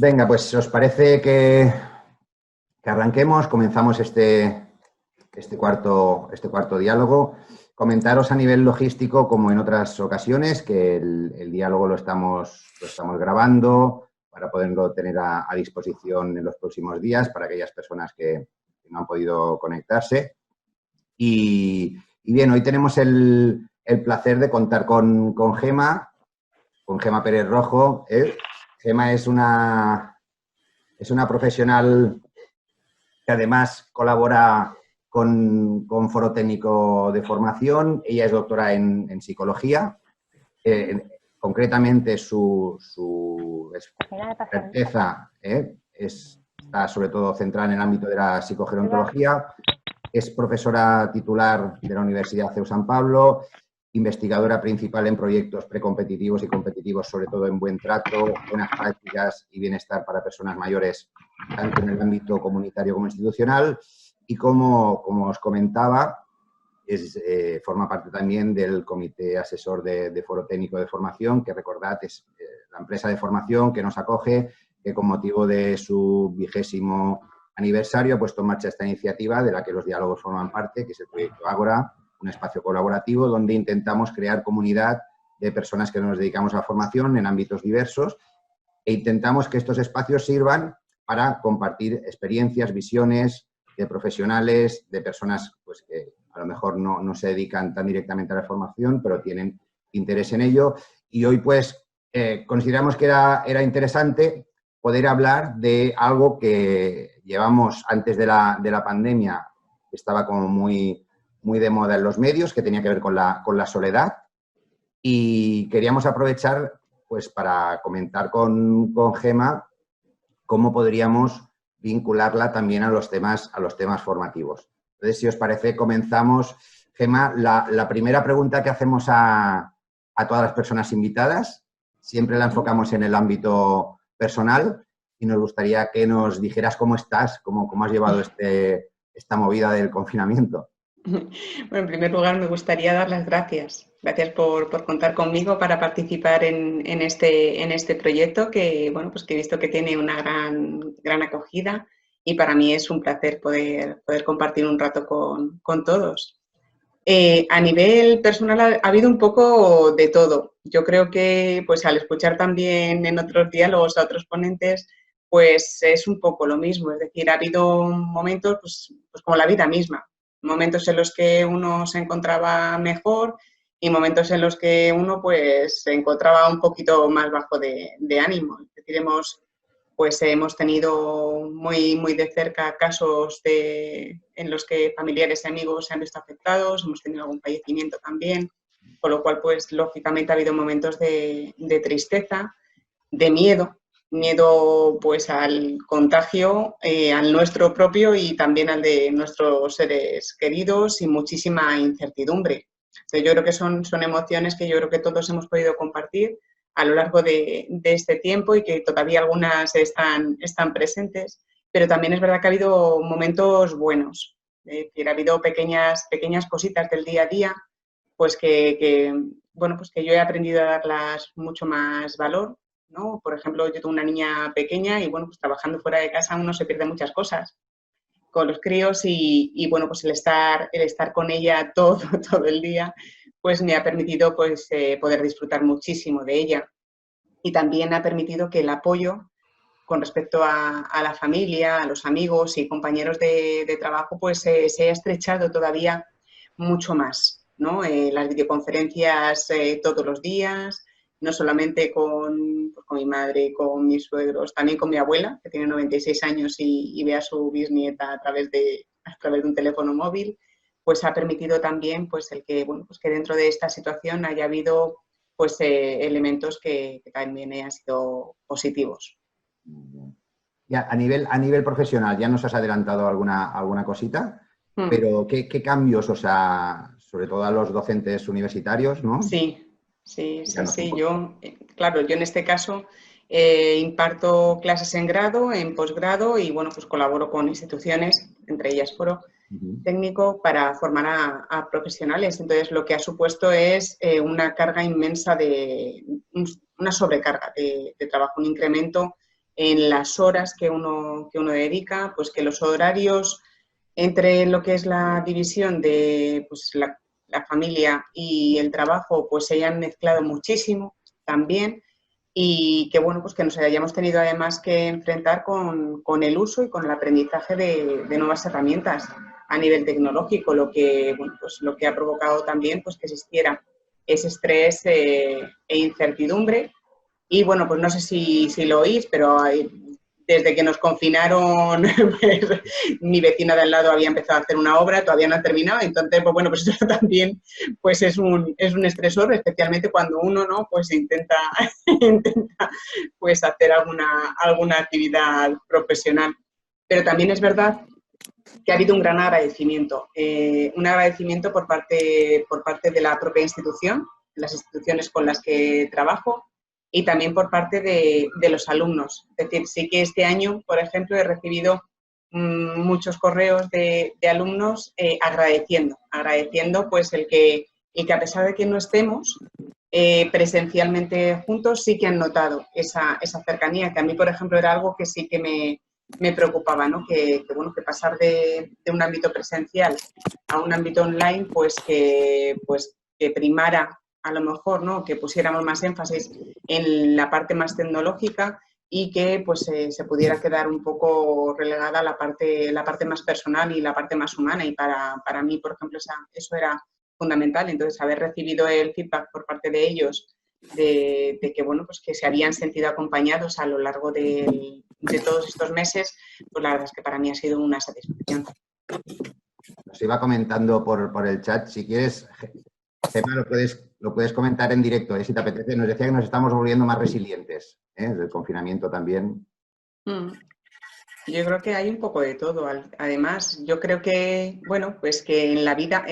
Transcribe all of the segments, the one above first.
venga, pues ¿os parece que arranquemos? Comenzamos este cuarto diálogo. Comentaros a nivel logístico, como en otras ocasiones, que el diálogo lo estamos grabando para poderlo tener a disposición en los próximos días para aquellas personas que no han podido conectarse. Y bien, hoy tenemos el placer de contar con Gemma Pérez Rojo. Gemma es una profesional que además colabora con Foro Técnico de Formación. Ella es doctora en psicología. Concretamente, su experteza está sobre todo centrada en el ámbito de la psicogerontología. Es profesora titular de la Universidad CEU San Pablo, investigadora principal en proyectos precompetitivos y competitivos, sobre todo en buen trato, buenas prácticas y bienestar para personas mayores, tanto en el ámbito comunitario como institucional. Y como os comentaba, forma parte también del Comité Asesor de Foro Técnico de Formación, que recordad es la empresa de formación que nos acoge, que con motivo de su 20º aniversario ha puesto en marcha esta iniciativa de la que los diálogos forman parte, que es el proyecto Ágora, un espacio colaborativo donde intentamos crear comunidad de personas que nos dedicamos a la formación en ámbitos diversos e intentamos que estos espacios sirvan para compartir experiencias, visiones de profesionales, de personas pues, que a lo mejor no se dedican tan directamente a la formación, pero tienen interés en ello. Y hoy pues consideramos que era interesante poder hablar de algo que llevamos antes de la pandemia, que estaba como muy de moda en los medios, que tenía que ver con la soledad. Y queríamos aprovechar pues para comentar con Gemma cómo podríamos vincularla también a los temas formativos. Entonces, si os parece, comenzamos. Gemma, la primera pregunta que hacemos a todas las personas invitadas, siempre la enfocamos en el ámbito personal y nos gustaría que nos dijeras cómo estás, cómo has llevado esta movida del confinamiento. Bueno, en primer lugar me gustaría dar las gracias. Gracias por contar conmigo para participar en este proyecto que, bueno, pues que he visto que tiene una gran acogida y para mí es un placer poder compartir un rato con todos. A nivel personal ha habido un poco de todo. Yo creo que pues al escuchar también en otros diálogos a otros ponentes, pues es un poco lo mismo. Es decir, ha habido momentos pues como la vida misma. Momentos en los que uno se encontraba mejor y momentos en los que uno pues se encontraba un poquito más bajo de ánimo. Es decir, hemos tenido muy de cerca casos en los que familiares y amigos se han visto afectados, hemos tenido algún fallecimiento también, con lo cual pues lógicamente ha habido momentos de tristeza, de miedo pues al contagio, al nuestro propio y también al de nuestros seres queridos y muchísima incertidumbre. Entonces, yo creo que son emociones que yo creo que todos hemos podido compartir a lo largo de este tiempo y que todavía algunas están presentes, pero también es verdad que ha habido momentos buenos, es decir, ha habido pequeñas cositas del día a día, pues bueno, pues que yo he aprendido a darlas mucho más valor, ¿no? Por ejemplo, yo tengo una niña pequeña y, bueno, pues trabajando fuera de casa uno se pierde muchas cosas con los críos y bueno, pues el estar con ella todo el día, pues me ha permitido pues poder disfrutar muchísimo de ella. Y también ha permitido que el apoyo con respecto a la familia, a los amigos y compañeros de trabajo, pues se ha estrechado todavía mucho más, ¿no? Las videoconferencias todos los días, no solamente con mi madre, con mis suegros, también con mi abuela, que tiene 96 años y ve a su bisnieta a través de un teléfono móvil, pues ha permitido también pues el que, bueno, pues que dentro de esta situación haya habido pues elementos que también han sido positivos. Ya, a nivel profesional, ya nos has adelantado alguna cosita, pero ¿qué cambios, o sea, sobre todo a los docentes universitarios, ¿no? Sí. Yo en este caso imparto clases en grado, en posgrado y, bueno, pues colaboro con instituciones, entre ellas Foro Técnico, para formar a profesionales. Entonces, lo que ha supuesto es una carga inmensa una sobrecarga de trabajo, un incremento en las horas que uno dedica, pues que los horarios entre lo que es la división de pues, la familia y el trabajo pues se hayan mezclado muchísimo también y que bueno, pues que nos hayamos tenido además que enfrentar con el uso y con el aprendizaje de nuevas herramientas a nivel tecnológico, lo que, bueno, pues lo que ha provocado también pues que existiera ese estrés e incertidumbre. Y bueno, pues no sé si lo oís, pero desde que nos confinaron, pues, mi vecina de al lado había empezado a hacer una obra, todavía no ha terminado, entonces, pues bueno, pues eso también pues es un estresor, especialmente cuando uno, ¿no? Pues intenta pues hacer alguna actividad profesional. Pero también es verdad que ha habido un gran agradecimiento por parte de la propia institución, las instituciones con las que trabajo, y también por parte de los alumnos. Es decir, sí que este año, por ejemplo, he recibido muchos correos de alumnos agradeciendo pues el que a pesar de que no estemos presencialmente juntos, sí que han notado esa cercanía, que a mí, por ejemplo, era algo que sí que me preocupaba, ¿no? Bueno, que pasar de un ámbito presencial a un ámbito online, pues que primara a lo mejor, ¿no? Que pusiéramos más énfasis en la parte más tecnológica y que pues se pudiera quedar un poco relegada la parte más personal y la parte más humana. Y para mí, por ejemplo, eso era fundamental. Entonces, haber recibido el feedback por parte de ellos de que, bueno, pues que se habían sentido acompañados a lo largo de todos estos meses, pues la verdad es que para mí ha sido una satisfacción. Nos iba comentando por el chat, si quieres, Gemma, lo puedes comentar en directo, si te apetece. Nos decía que nos estamos volviendo más resilientes, del confinamiento también. Yo creo que hay un poco de todo. Además, yo creo que, bueno, pues que en la vida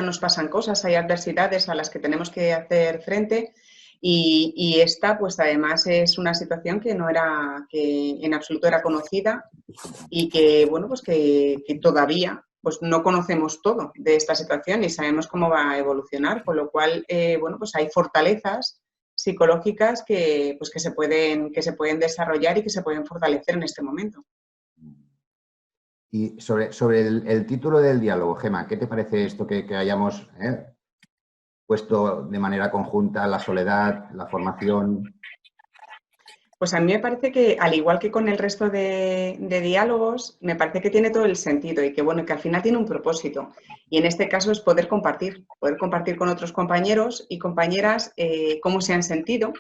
nos pasan cosas, hay adversidades a las que tenemos que hacer frente y esta, pues además es una situación que en absoluto era conocida y que, bueno, pues que todavía pues no conocemos todo de esta situación y sabemos cómo va a evolucionar, con lo cual, bueno, pues hay fortalezas psicológicas que se pueden desarrollar y que se pueden fortalecer en este momento. Y sobre el título del diálogo, Gemma, ¿qué te parece esto que hayamos puesto de manera conjunta la soledad, la formación? Pues a mí me parece que, al igual que con el resto de diálogos, me parece que tiene todo el sentido y que, bueno, que al final tiene un propósito. Y en este caso es poder compartir con otros compañeros y compañeras cómo se han sentido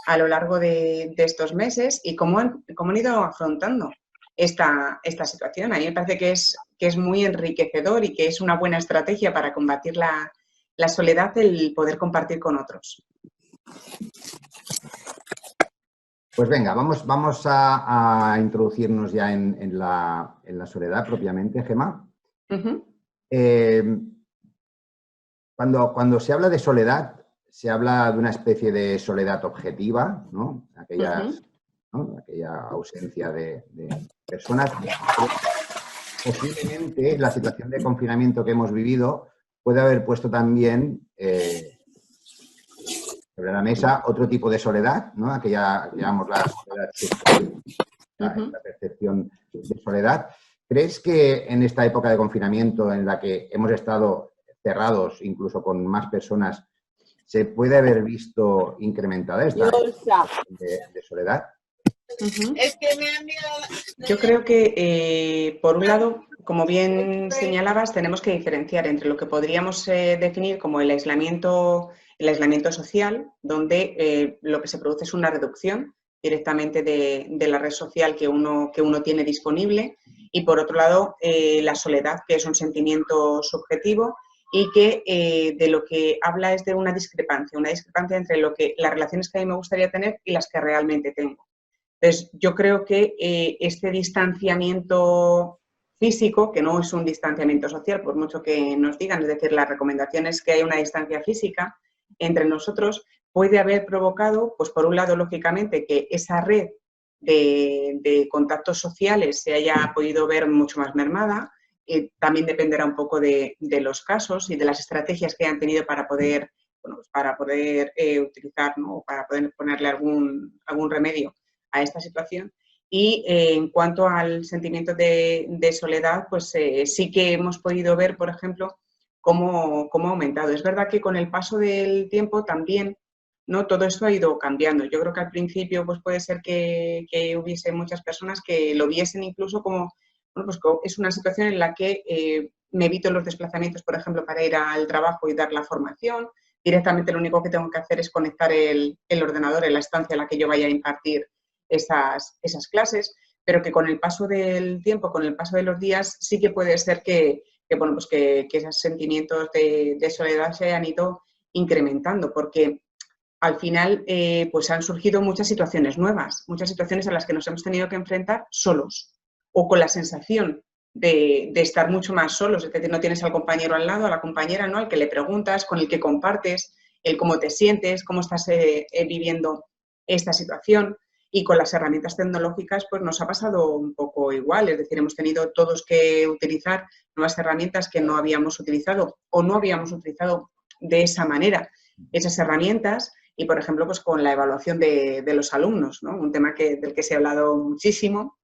a lo largo de estos meses y cómo han ido afrontando esta situación. A mí me parece que es muy enriquecedor y que es una buena estrategia para combatir la soledad el poder compartir con otros. Pues venga, vamos a introducirnos ya en la soledad propiamente, Gemma. Cuando se habla de soledad, se habla de una especie de soledad objetiva, ¿no? Aquella ausencia de personas. Posiblemente la situación de confinamiento que hemos vivido puede haber puesto también sobre la mesa otro tipo de soledad, ¿no? Aquella, digamos, la soledad sexual, la percepción de soledad. ¿Crees que en esta época de confinamiento en la que hemos estado cerrados, incluso con más personas, se puede haber visto incrementada esta de soledad? Yo creo que, por un lado, como bien señalabas, tenemos que diferenciar entre lo que podríamos definir como el aislamiento social, donde lo que se produce es una reducción directamente de la red social que uno tiene disponible, y por otro lado, la soledad, que es un sentimiento subjetivo y que de lo que habla es de una discrepancia entre las relaciones que a mí me gustaría tener y las que realmente tengo. Entonces, yo creo que este distanciamiento físico, que no es un distanciamiento social, por mucho que nos digan, es decir, la recomendación es que haya una distancia física entre nosotros, puede haber provocado, pues por un lado, lógicamente, que esa red de contactos sociales se haya podido ver mucho más mermada. También dependerá un poco de los casos y de las estrategias que hayan tenido para poder, utilizar, ¿no? Para poder ponerle algún remedio a esta situación. Y en cuanto al sentimiento de soledad, pues sí que hemos podido ver, por ejemplo, cómo ha aumentado. Es verdad que con el paso del tiempo también, ¿no? Todo esto ha ido cambiando. Yo creo que al principio pues puede ser que hubiese muchas personas que lo viesen incluso como, bueno, pues es una situación en la que me evito los desplazamientos, por ejemplo, para ir al trabajo y dar la formación. Directamente lo único que tengo que hacer es conectar el ordenador en la estancia en la que yo vaya a impartir esas clases, pero que con el paso del tiempo, con el paso de los días, sí que puede ser bueno, pues que esos sentimientos de soledad se hayan ido incrementando, porque al final pues han surgido muchas situaciones nuevas, muchas situaciones a las que nos hemos tenido que enfrentar solos o con la sensación de estar mucho más solos, es decir, no tienes al compañero al lado, a la compañera, ¿no? Al que le preguntas, con el que compartes, el cómo te sientes, cómo estás viviendo esta situación. Y con las herramientas tecnológicas pues nos ha pasado un poco igual, es decir, hemos tenido todos que utilizar nuevas herramientas que no habíamos utilizado o no habíamos utilizado de esa manera esas herramientas. Y, por ejemplo, pues con la evaluación de los alumnos, ¿no? Un tema del que se ha hablado muchísimo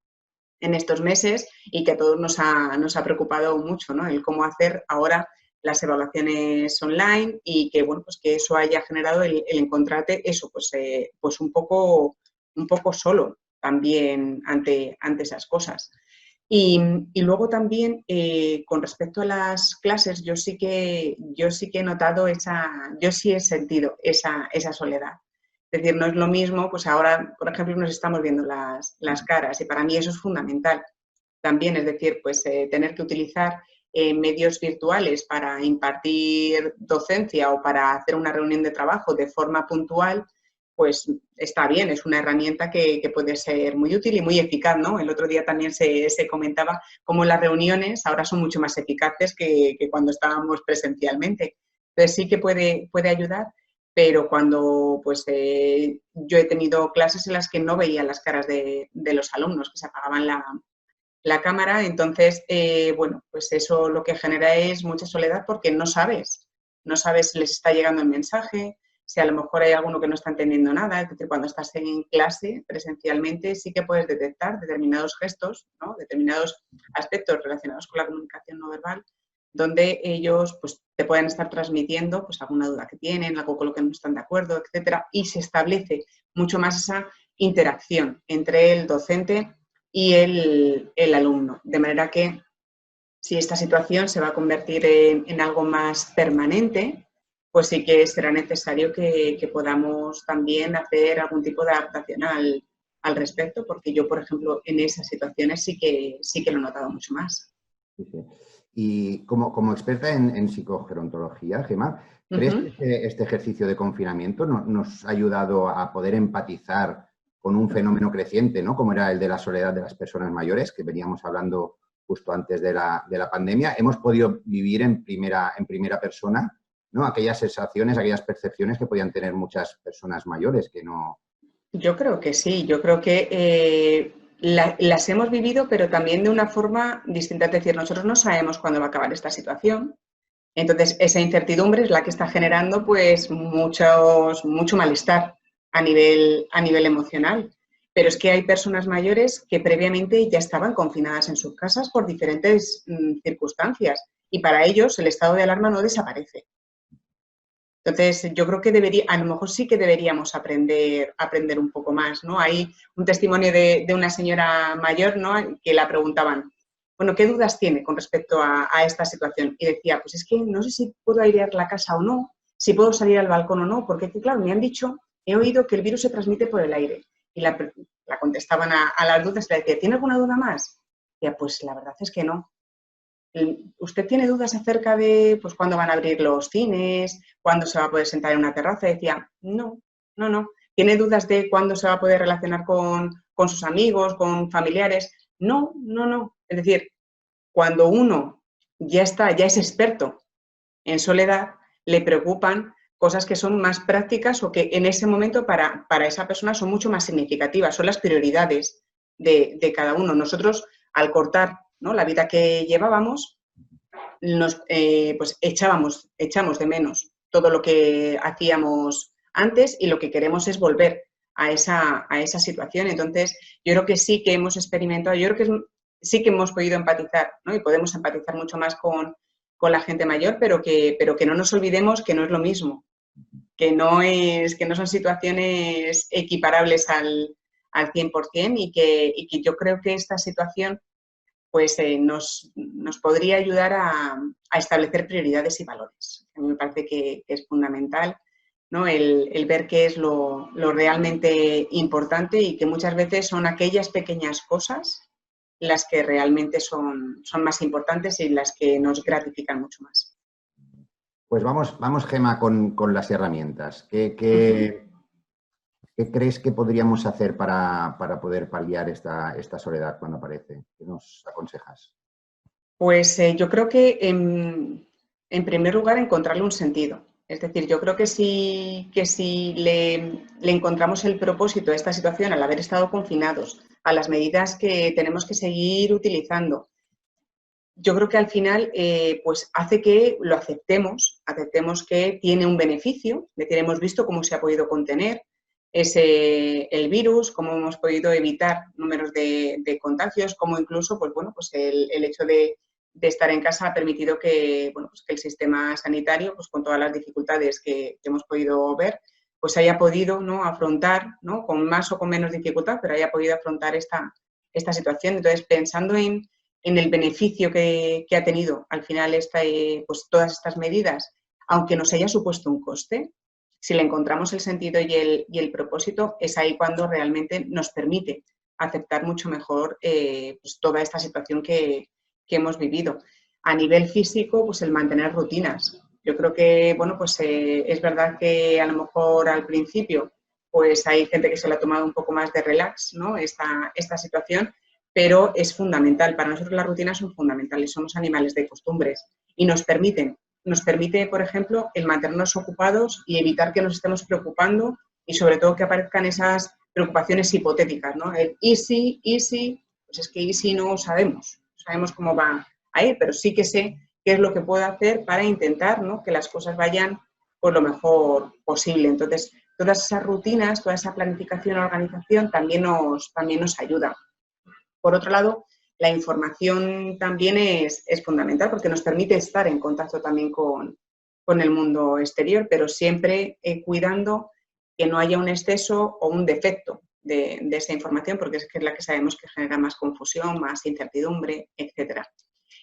en estos meses y que a todos nos ha preocupado mucho, ¿no? El cómo hacer ahora las evaluaciones online y que, bueno, pues que eso haya generado el encontrarte eso, pues un poco solo también ante esas cosas. Y luego también, con respecto a las clases, yo sí que he notado yo sí he sentido esa soledad. Es decir, no es lo mismo, pues ahora, por ejemplo, nos estamos viendo las caras y para mí eso es fundamental también, es decir, pues tener que utilizar medios virtuales para impartir docencia o para hacer una reunión de trabajo de forma puntual, pues está bien, es una herramienta que puede ser muy útil y muy eficaz, ¿no? El otro día también se comentaba cómo las reuniones ahora son mucho más eficaces que cuando estábamos presencialmente. Entonces sí que puede ayudar, pero cuando pues yo he tenido clases en las que no veía las caras de los alumnos, que se apagaban la cámara, entonces, bueno, pues eso lo que genera es mucha soledad porque no sabes si les está llegando el mensaje, si a lo mejor hay alguno que no está entendiendo nada, es decir, cuando estás en clase presencialmente sí que puedes detectar determinados gestos, ¿no? Determinados aspectos relacionados con la comunicación no verbal, donde ellos pues, te pueden estar transmitiendo pues, alguna duda que tienen, algo con lo que no están de acuerdo, etcétera, y se establece mucho más esa interacción entre el docente y el alumno, de manera que si esta situación se va a convertir en algo más permanente, pues sí que será necesario que podamos también hacer algún tipo de adaptación al respecto, porque yo, por ejemplo, en esas situaciones sí que lo he notado mucho más. Sí, sí. Y como experta en psicogerontología, Gemma, ¿crees que este ejercicio de confinamiento nos ha ayudado a poder empatizar con un fenómeno creciente, ¿no? Como era el de la soledad de las personas mayores, que veníamos hablando justo antes de la pandemia? Hemos podido vivir en primera persona, ¿no? Aquellas sensaciones, aquellas percepciones que podían tener muchas personas mayores que no... Yo creo que sí, yo creo que las hemos vivido, pero también de una forma distinta. Es decir, nosotros no sabemos cuándo va a acabar esta situación. Entonces, esa incertidumbre es la que está generando pues mucho malestar a nivel emocional. Pero es que hay personas mayores que previamente ya estaban confinadas en sus casas por diferentes circunstancias y para ellos el estado de alarma no desaparece. Entonces, yo creo que a lo mejor sí que deberíamos aprender un poco más, ¿no? Hay un testimonio de una señora mayor, ¿no? Que la preguntaban, bueno, ¿qué dudas tiene con respecto a esta situación? Y decía, pues es que no sé si puedo airear la casa o no, si puedo salir al balcón o no, porque claro, me han dicho, he oído que el virus se transmite por el aire. Y la contestaban a las dudas, le decía, ¿tiene alguna duda más? Y decía, pues la verdad es que no. ¿Usted tiene dudas acerca de pues, cuándo van a abrir los cines, cuándo se va a poder sentar en una terraza? Y decía, no. ¿Tiene dudas de cuándo se va a poder relacionar con sus amigos, con familiares? No. Es decir, cuando uno ya es experto en soledad, le preocupan cosas que son más prácticas o que en ese momento para esa persona son mucho más significativas, son las prioridades de cada uno. Nosotros, al cortar, ¿no?, la vida que llevábamos, pues echamos de menos todo lo que hacíamos antes y lo que queremos es volver a esa situación. Entonces, yo creo que sí que hemos experimentado, yo creo que sí que hemos podido empatizar, ¿no? Y podemos empatizar mucho más con la gente mayor, pero que no nos olvidemos que no es lo mismo, que no son situaciones equiparables al 100% y que yo creo que esta situación pues nos podría ayudar a establecer prioridades y valores. A mí me parece que es fundamental, ¿no? El ver qué es lo realmente importante y que muchas veces son aquellas pequeñas cosas las que realmente son más importantes y las que nos gratifican mucho más. Pues vamos Gemma, con las herramientas. ¿Qué crees que podríamos hacer para poder paliar esta soledad cuando aparece? ¿Qué nos aconsejas? Pues yo creo que en primer lugar encontrarle un sentido. Es decir, yo creo que si le encontramos el propósito a esta situación al haber estado confinados, a las medidas que tenemos que seguir utilizando, yo creo que al final pues hace que lo aceptemos que tiene un beneficio, es decir, hemos visto cómo se ha podido contener el virus, cómo hemos podido evitar números de contagios, cómo incluso pues, bueno, pues el hecho de estar en casa ha permitido que, bueno, pues que el sistema sanitario, pues con todas las dificultades que hemos podido ver, pues haya podido, ¿no?, afrontar, ¿no?, con más o con menos dificultad, pero haya podido afrontar esta situación. Entonces, pensando en el beneficio que ha tenido al final pues todas estas medidas, aunque nos haya supuesto un coste, si le encontramos el sentido y el propósito, es ahí cuando realmente nos permite aceptar mucho mejor pues toda esta situación que hemos vivido. A nivel físico, pues el mantener rutinas. Yo creo que, bueno, pues es verdad que a lo mejor al principio pues hay gente que se lo ha tomado un poco más de relax, ¿no?, esta situación, pero es fundamental. Para nosotros las rutinas son fundamentales, somos animales de costumbres y nos permite, por ejemplo, el mantenernos ocupados y evitar que nos estemos preocupando y sobre todo que aparezcan esas preocupaciones hipotéticas, ¿no? El easy, pues es que easy no sabemos cómo va a ir, pero sí que sé qué es lo que puedo hacer para intentar, ¿no?, que las cosas vayan pues lo mejor posible. Entonces, todas esas rutinas, toda esa planificación y organización también nos ayuda. Por otro lado, la información también es fundamental porque nos permite estar en contacto también con el mundo exterior, pero siempre cuidando que no haya un exceso o un defecto de esa información, porque es la que sabemos que genera más confusión, más incertidumbre, etc.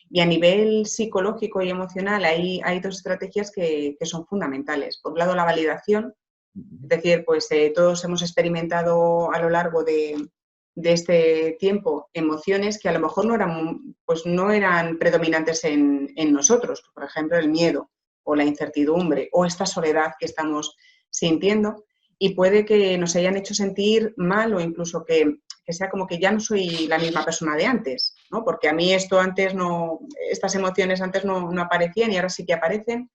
Y a nivel psicológico y emocional hay dos estrategias que son fundamentales. Por un lado, la validación, es decir, pues todos hemos experimentado a lo largo de este tiempo emociones que a lo mejor no eran predominantes en nosotros, por ejemplo, el miedo o la incertidumbre o esta soledad que estamos sintiendo, y puede que nos hayan hecho sentir mal o incluso que sea como que ya no soy la misma persona de antes, ¿no? Porque a mí estas emociones antes no aparecían y ahora sí que aparecen.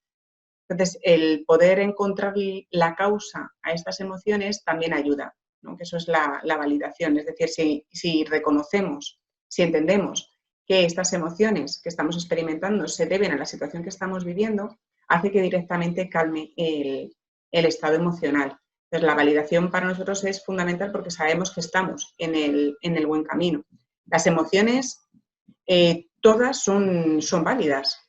Entonces, el poder encontrar la causa a estas emociones también ayuda, ¿no? Que eso es la validación. Es decir, si reconocemos, si entendemos que estas emociones que estamos experimentando se deben a la situación que estamos viviendo, hace que directamente calme el estado emocional. Entonces, la validación para nosotros es fundamental porque sabemos que estamos en el buen camino. Las emociones, todas son válidas.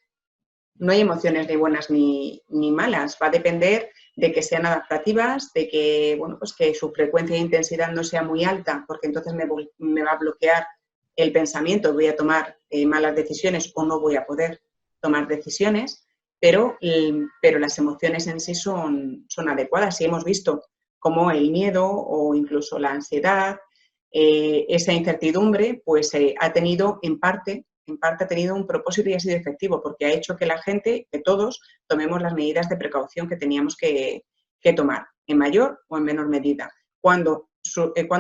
No hay emociones ni buenas ni malas, va a depender de que sean adaptativas, de que, bueno, pues que su frecuencia e intensidad no sea muy alta, porque entonces me va a bloquear el pensamiento, voy a tomar malas decisiones o no voy a poder tomar decisiones, pero las emociones en sí son adecuadas y hemos visto cómo el miedo o incluso la ansiedad, esa incertidumbre, pues ha tenido en parte ha tenido un propósito y ha sido efectivo, porque ha hecho que la gente, que todos, tomemos las medidas de precaución que teníamos que tomar, en mayor o en menor medida. ¿Cuándo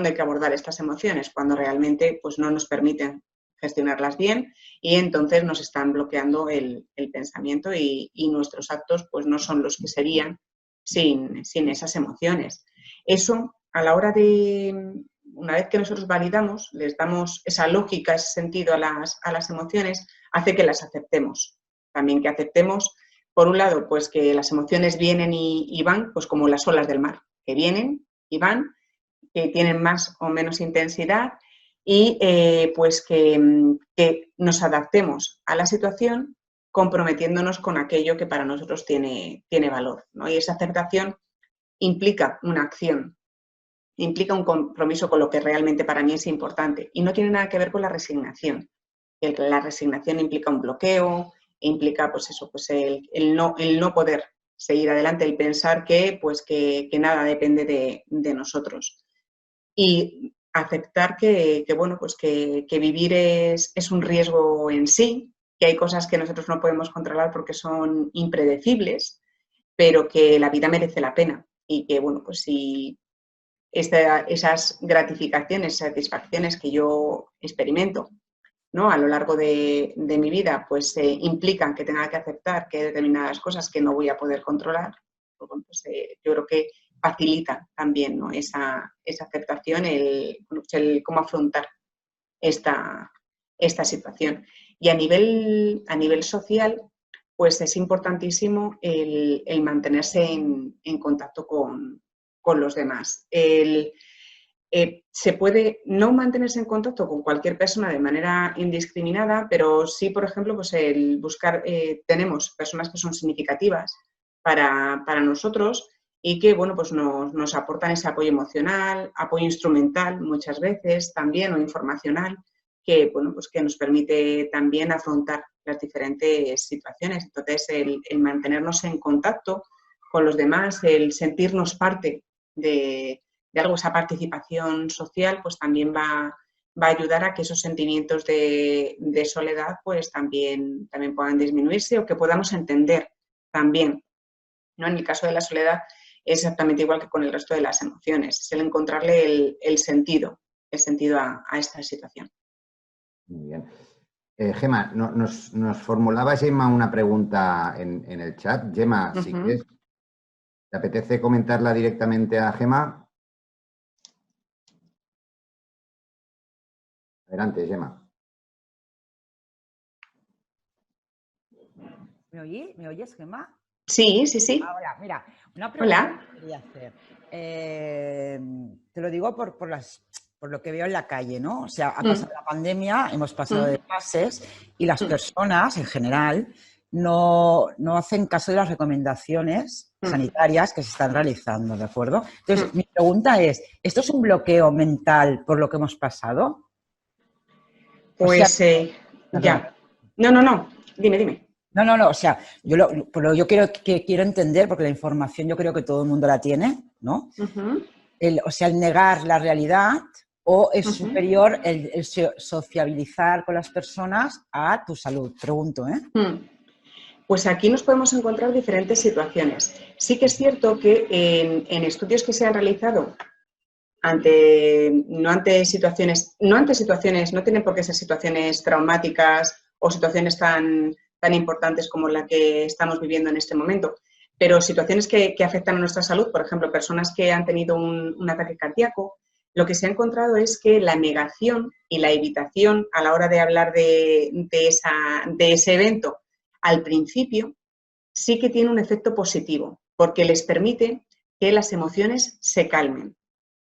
hay que abordar estas emociones? Cuando realmente pues, no nos permiten gestionarlas bien y entonces nos están bloqueando el pensamiento y nuestros actos pues, no son los que serían sin esas emociones. Eso, a la hora de... Una vez que nosotros validamos, les damos esa lógica, ese sentido a las emociones, hace que las aceptemos. También que aceptemos, por un lado, pues que las emociones vienen y van, pues como las olas del mar, que vienen y van, que tienen más o menos intensidad y pues que nos adaptemos a la situación comprometiéndonos con aquello que para nosotros tiene valor, ¿no? Y esa aceptación implica una acción, implica un compromiso con lo que realmente para mí es importante y no tiene nada que ver con la resignación. La resignación implica un bloqueo, implica pues eso, pues el no poder seguir adelante, el pensar que nada depende de nosotros. Y aceptar que bueno, pues que vivir es un riesgo en sí, que hay cosas que nosotros no podemos controlar porque son impredecibles, pero que la vida merece la pena y que, bueno, pues si esas gratificaciones, satisfacciones que yo experimento, ¿no?, a lo largo de mi vida, pues implican que tenga que aceptar que hay determinadas cosas que no voy a poder controlar, pues, bueno, pues, yo creo que facilita también, ¿no?, esa aceptación, el cómo afrontar esta situación. Y a nivel social, pues es importantísimo el mantenerse en contacto con los demás. Se puede no mantenerse en contacto con cualquier persona de manera indiscriminada, pero sí, por ejemplo, pues el buscar, tenemos personas que son significativas para nosotros y que, bueno, pues nos aportan ese apoyo emocional, apoyo instrumental muchas veces también o informacional, que, bueno, pues que nos permite también afrontar las diferentes situaciones. Entonces, el mantenernos en contacto con los demás, el sentirnos parte de algo, esa participación social, pues también va a ayudar a que esos sentimientos de soledad pues también puedan disminuirse o que podamos entender también, ¿no? En el caso de la soledad es exactamente igual que con el resto de las emociones, es el encontrarle el sentido a esta situación. Muy bien. Gemma, nos formulaba Gemma una pregunta en el chat. Gemma, si quieres, ¿te apetece comentarla directamente a Gemma? Adelante, Gemma. ¿Me oyes, Gemma? Sí, sí, sí. Ahora, mira, una pregunta Hola. que quería hacer. Te lo digo por lo que veo en la calle, ¿no? O sea, ha pasado la pandemia, hemos pasado de fases y las personas, en general, no hacen caso de las recomendaciones sanitarias que se están realizando, ¿de acuerdo? Entonces, mi pregunta es, ¿esto es un bloqueo mental por lo que hemos pasado? Pues, ya. No. Dime. No, o sea, yo quiero entender, porque la información yo creo que todo el mundo la tiene, ¿no? O sea, el negar la realidad o es superior el sociabilizar con las personas a tu salud, pregunto, ¿eh? Pues aquí nos podemos encontrar diferentes situaciones. Sí que es cierto que en estudios que se han realizado no ante situaciones, no tienen por qué ser situaciones traumáticas o situaciones tan importantes como la que estamos viviendo en este momento, pero situaciones que afectan a nuestra salud, por ejemplo, personas que han tenido un ataque cardíaco, lo que se ha encontrado es que la negación y la evitación a la hora de hablar de ese evento al principio sí que tiene un efecto positivo, porque les permite que las emociones se calmen.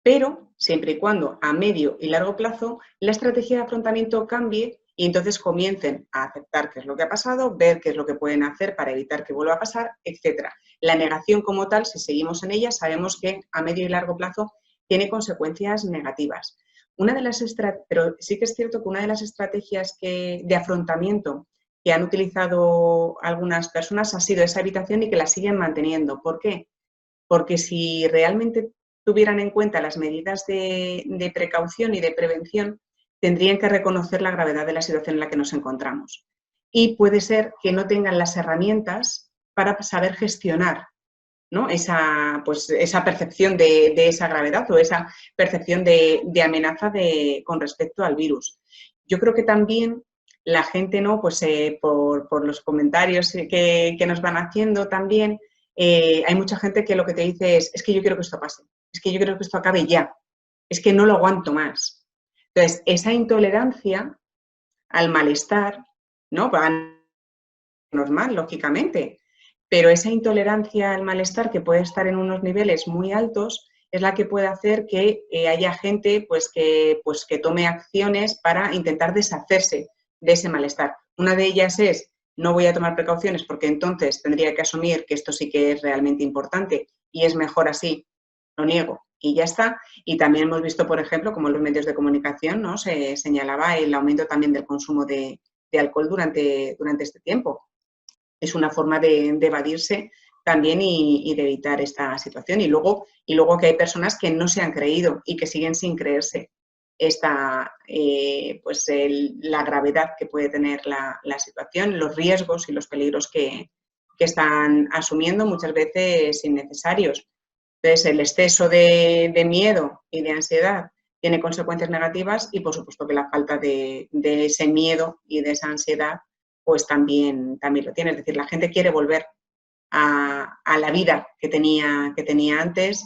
Pero siempre y cuando a medio y largo plazo la estrategia de afrontamiento cambie y entonces comiencen a aceptar qué es lo que ha pasado, ver qué es lo que pueden hacer para evitar que vuelva a pasar, etc. La negación como tal, si seguimos en ella, sabemos que a medio y largo plazo tiene consecuencias negativas. Pero sí que es cierto que una de las estrategias de afrontamiento que han utilizado algunas personas ha sido esa evitación y que la siguen manteniendo. ¿Por qué? Porque si realmente tuvieran en cuenta las medidas de precaución y de prevención, tendrían que reconocer la gravedad de la situación en la que nos encontramos. Y puede ser que no tengan las herramientas para saber gestionar, ¿no?, esa percepción de esa gravedad o esa percepción de amenaza con respecto al virus. Yo creo que también la gente, ¿no?, pues por los comentarios que nos van haciendo también, hay mucha gente que lo que te dice es que yo quiero que esto pase, es que yo quiero que esto acabe ya, es que no lo aguanto más. Entonces, esa intolerancia al malestar, ¿no?, normal, lógicamente, pero esa intolerancia al malestar que puede estar en unos niveles muy altos es la que puede hacer que haya gente pues que tome acciones para intentar deshacerse de ese malestar. Una de ellas es, no voy a tomar precauciones porque entonces tendría que asumir que esto sí que es realmente importante y es mejor así, lo niego y ya está. Y también hemos visto, por ejemplo, como en los medios de comunicación, ¿no?, se señalaba el aumento también del consumo de alcohol durante este tiempo. Es una forma de evadirse también y de evitar esta situación. Y luego que hay personas que no se han creído y que siguen sin creerse la gravedad que puede tener la situación, los riesgos y los peligros que están asumiendo, muchas veces innecesarios. Entonces, el exceso de miedo y de ansiedad tiene consecuencias negativas y, por supuesto, que la falta de ese miedo y de esa ansiedad pues también lo tiene. Es decir, la gente quiere volver a la vida que tenía antes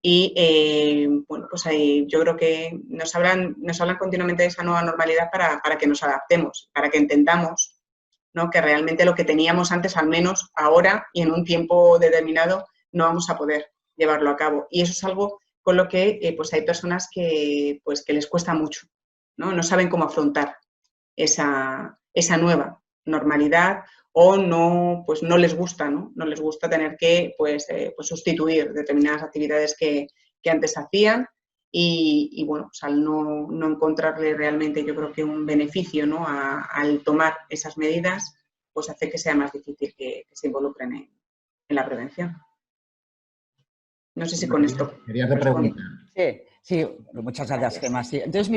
y, pues ahí yo creo que nos hablan continuamente de esa nueva normalidad para que nos adaptemos, para que entendamos, ¿no?, que realmente lo que teníamos antes, al menos ahora y en un tiempo determinado, no vamos a poder llevarlo a cabo. Y eso es algo con lo que pues hay personas que les cuesta mucho, ¿no? No saben cómo afrontar esa nueva normalidad o no les gusta, ¿no? No les gusta tener que sustituir determinadas actividades que antes hacían y bueno, pues al no encontrarle realmente, yo creo que un beneficio, ¿no?, al tomar esas medidas, pues hace que sea más difícil que se involucren en la prevención. No sé si con esto... Querías preguntar. Sí, muchas gracias, Gemma. Sí. Entonces,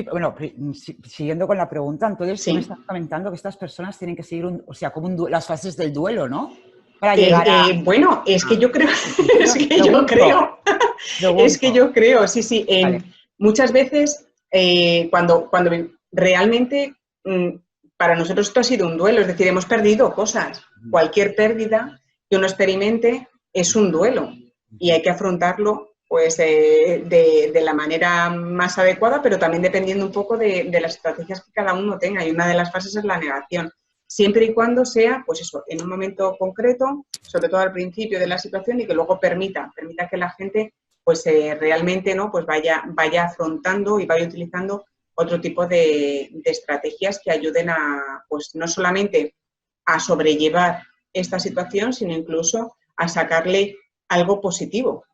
siguiendo con la pregunta, entonces tú me estás comentando que estas personas tienen que seguir como las fases del duelo, ¿no? Para llegar bueno, es que yo creo, sí, vale. Muchas veces cuando realmente para nosotros esto ha sido un duelo, es decir, hemos perdido cosas. Cualquier pérdida que uno experimente es un duelo y hay que afrontarlo pues de la manera más adecuada, pero también dependiendo un poco de las estrategias que cada uno tenga. Y una de las fases es la negación, siempre y cuando sea, pues eso, en un momento concreto, sobre todo al principio de la situación, y que luego permita que la gente pues realmente, ¿no?, pues vaya afrontando y vaya utilizando otro tipo de estrategias que ayuden a, pues no solamente a sobrellevar esta situación, sino incluso a sacarle algo positivo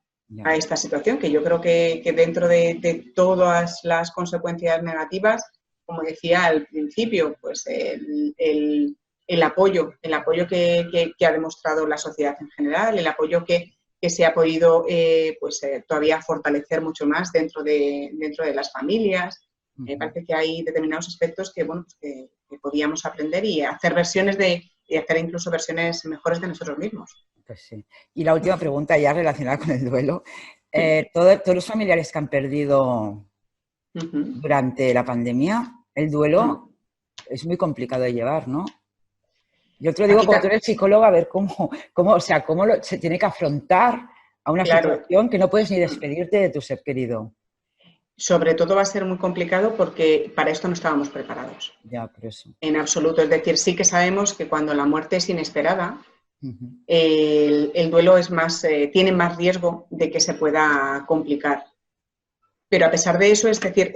a esta situación, que yo creo que dentro de todas las consecuencias negativas, como decía al principio, pues el apoyo que ha demostrado la sociedad en general, el apoyo que se ha podido todavía fortalecer mucho más dentro de las familias. Me parece que hay determinados aspectos que, bueno, pues que podíamos aprender y hacer hacer incluso versiones mejores de nosotros mismos. Pues sí. Y la última pregunta, ya relacionada con el duelo. Todos los familiares que han perdido durante la pandemia, el duelo es muy complicado de llevar, ¿no? Yo te lo digo como tú eres psicóloga, a ver cómo se tiene que afrontar a una situación que no puedes ni despedirte de tu ser querido. Sobre todo va a ser muy complicado porque para esto no estábamos preparados. Ya, por eso. En absoluto. Es decir, sí que sabemos que cuando la muerte es inesperada, el duelo es tiene más riesgo de que se pueda complicar. Pero a pesar de eso, es decir,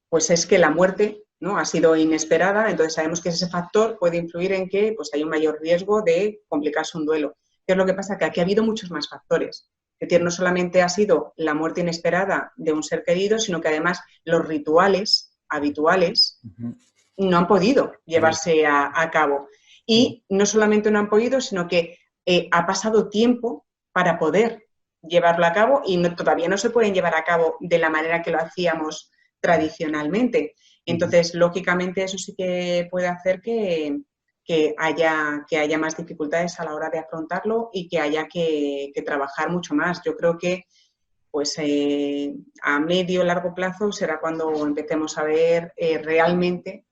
pues es que la muerte, ¿no?, ha sido inesperada, entonces sabemos que ese factor puede influir en que pues, hay un mayor riesgo de complicarse un duelo. ¿Qué es lo que pasa? Que aquí ha habido muchos más factores. Es decir, no solamente ha sido la muerte inesperada de un ser querido, sino que además los rituales habituales no han podido llevarse a cabo. Y no solamente no han podido, sino que ha pasado tiempo para poder llevarlo a cabo y todavía no se pueden llevar a cabo de la manera que lo hacíamos tradicionalmente. Entonces, lógicamente, eso sí que puede hacer que haya más dificultades a la hora de afrontarlo y que haya que trabajar mucho más. Yo creo que pues a medio o largo plazo será cuando empecemos a ver realmente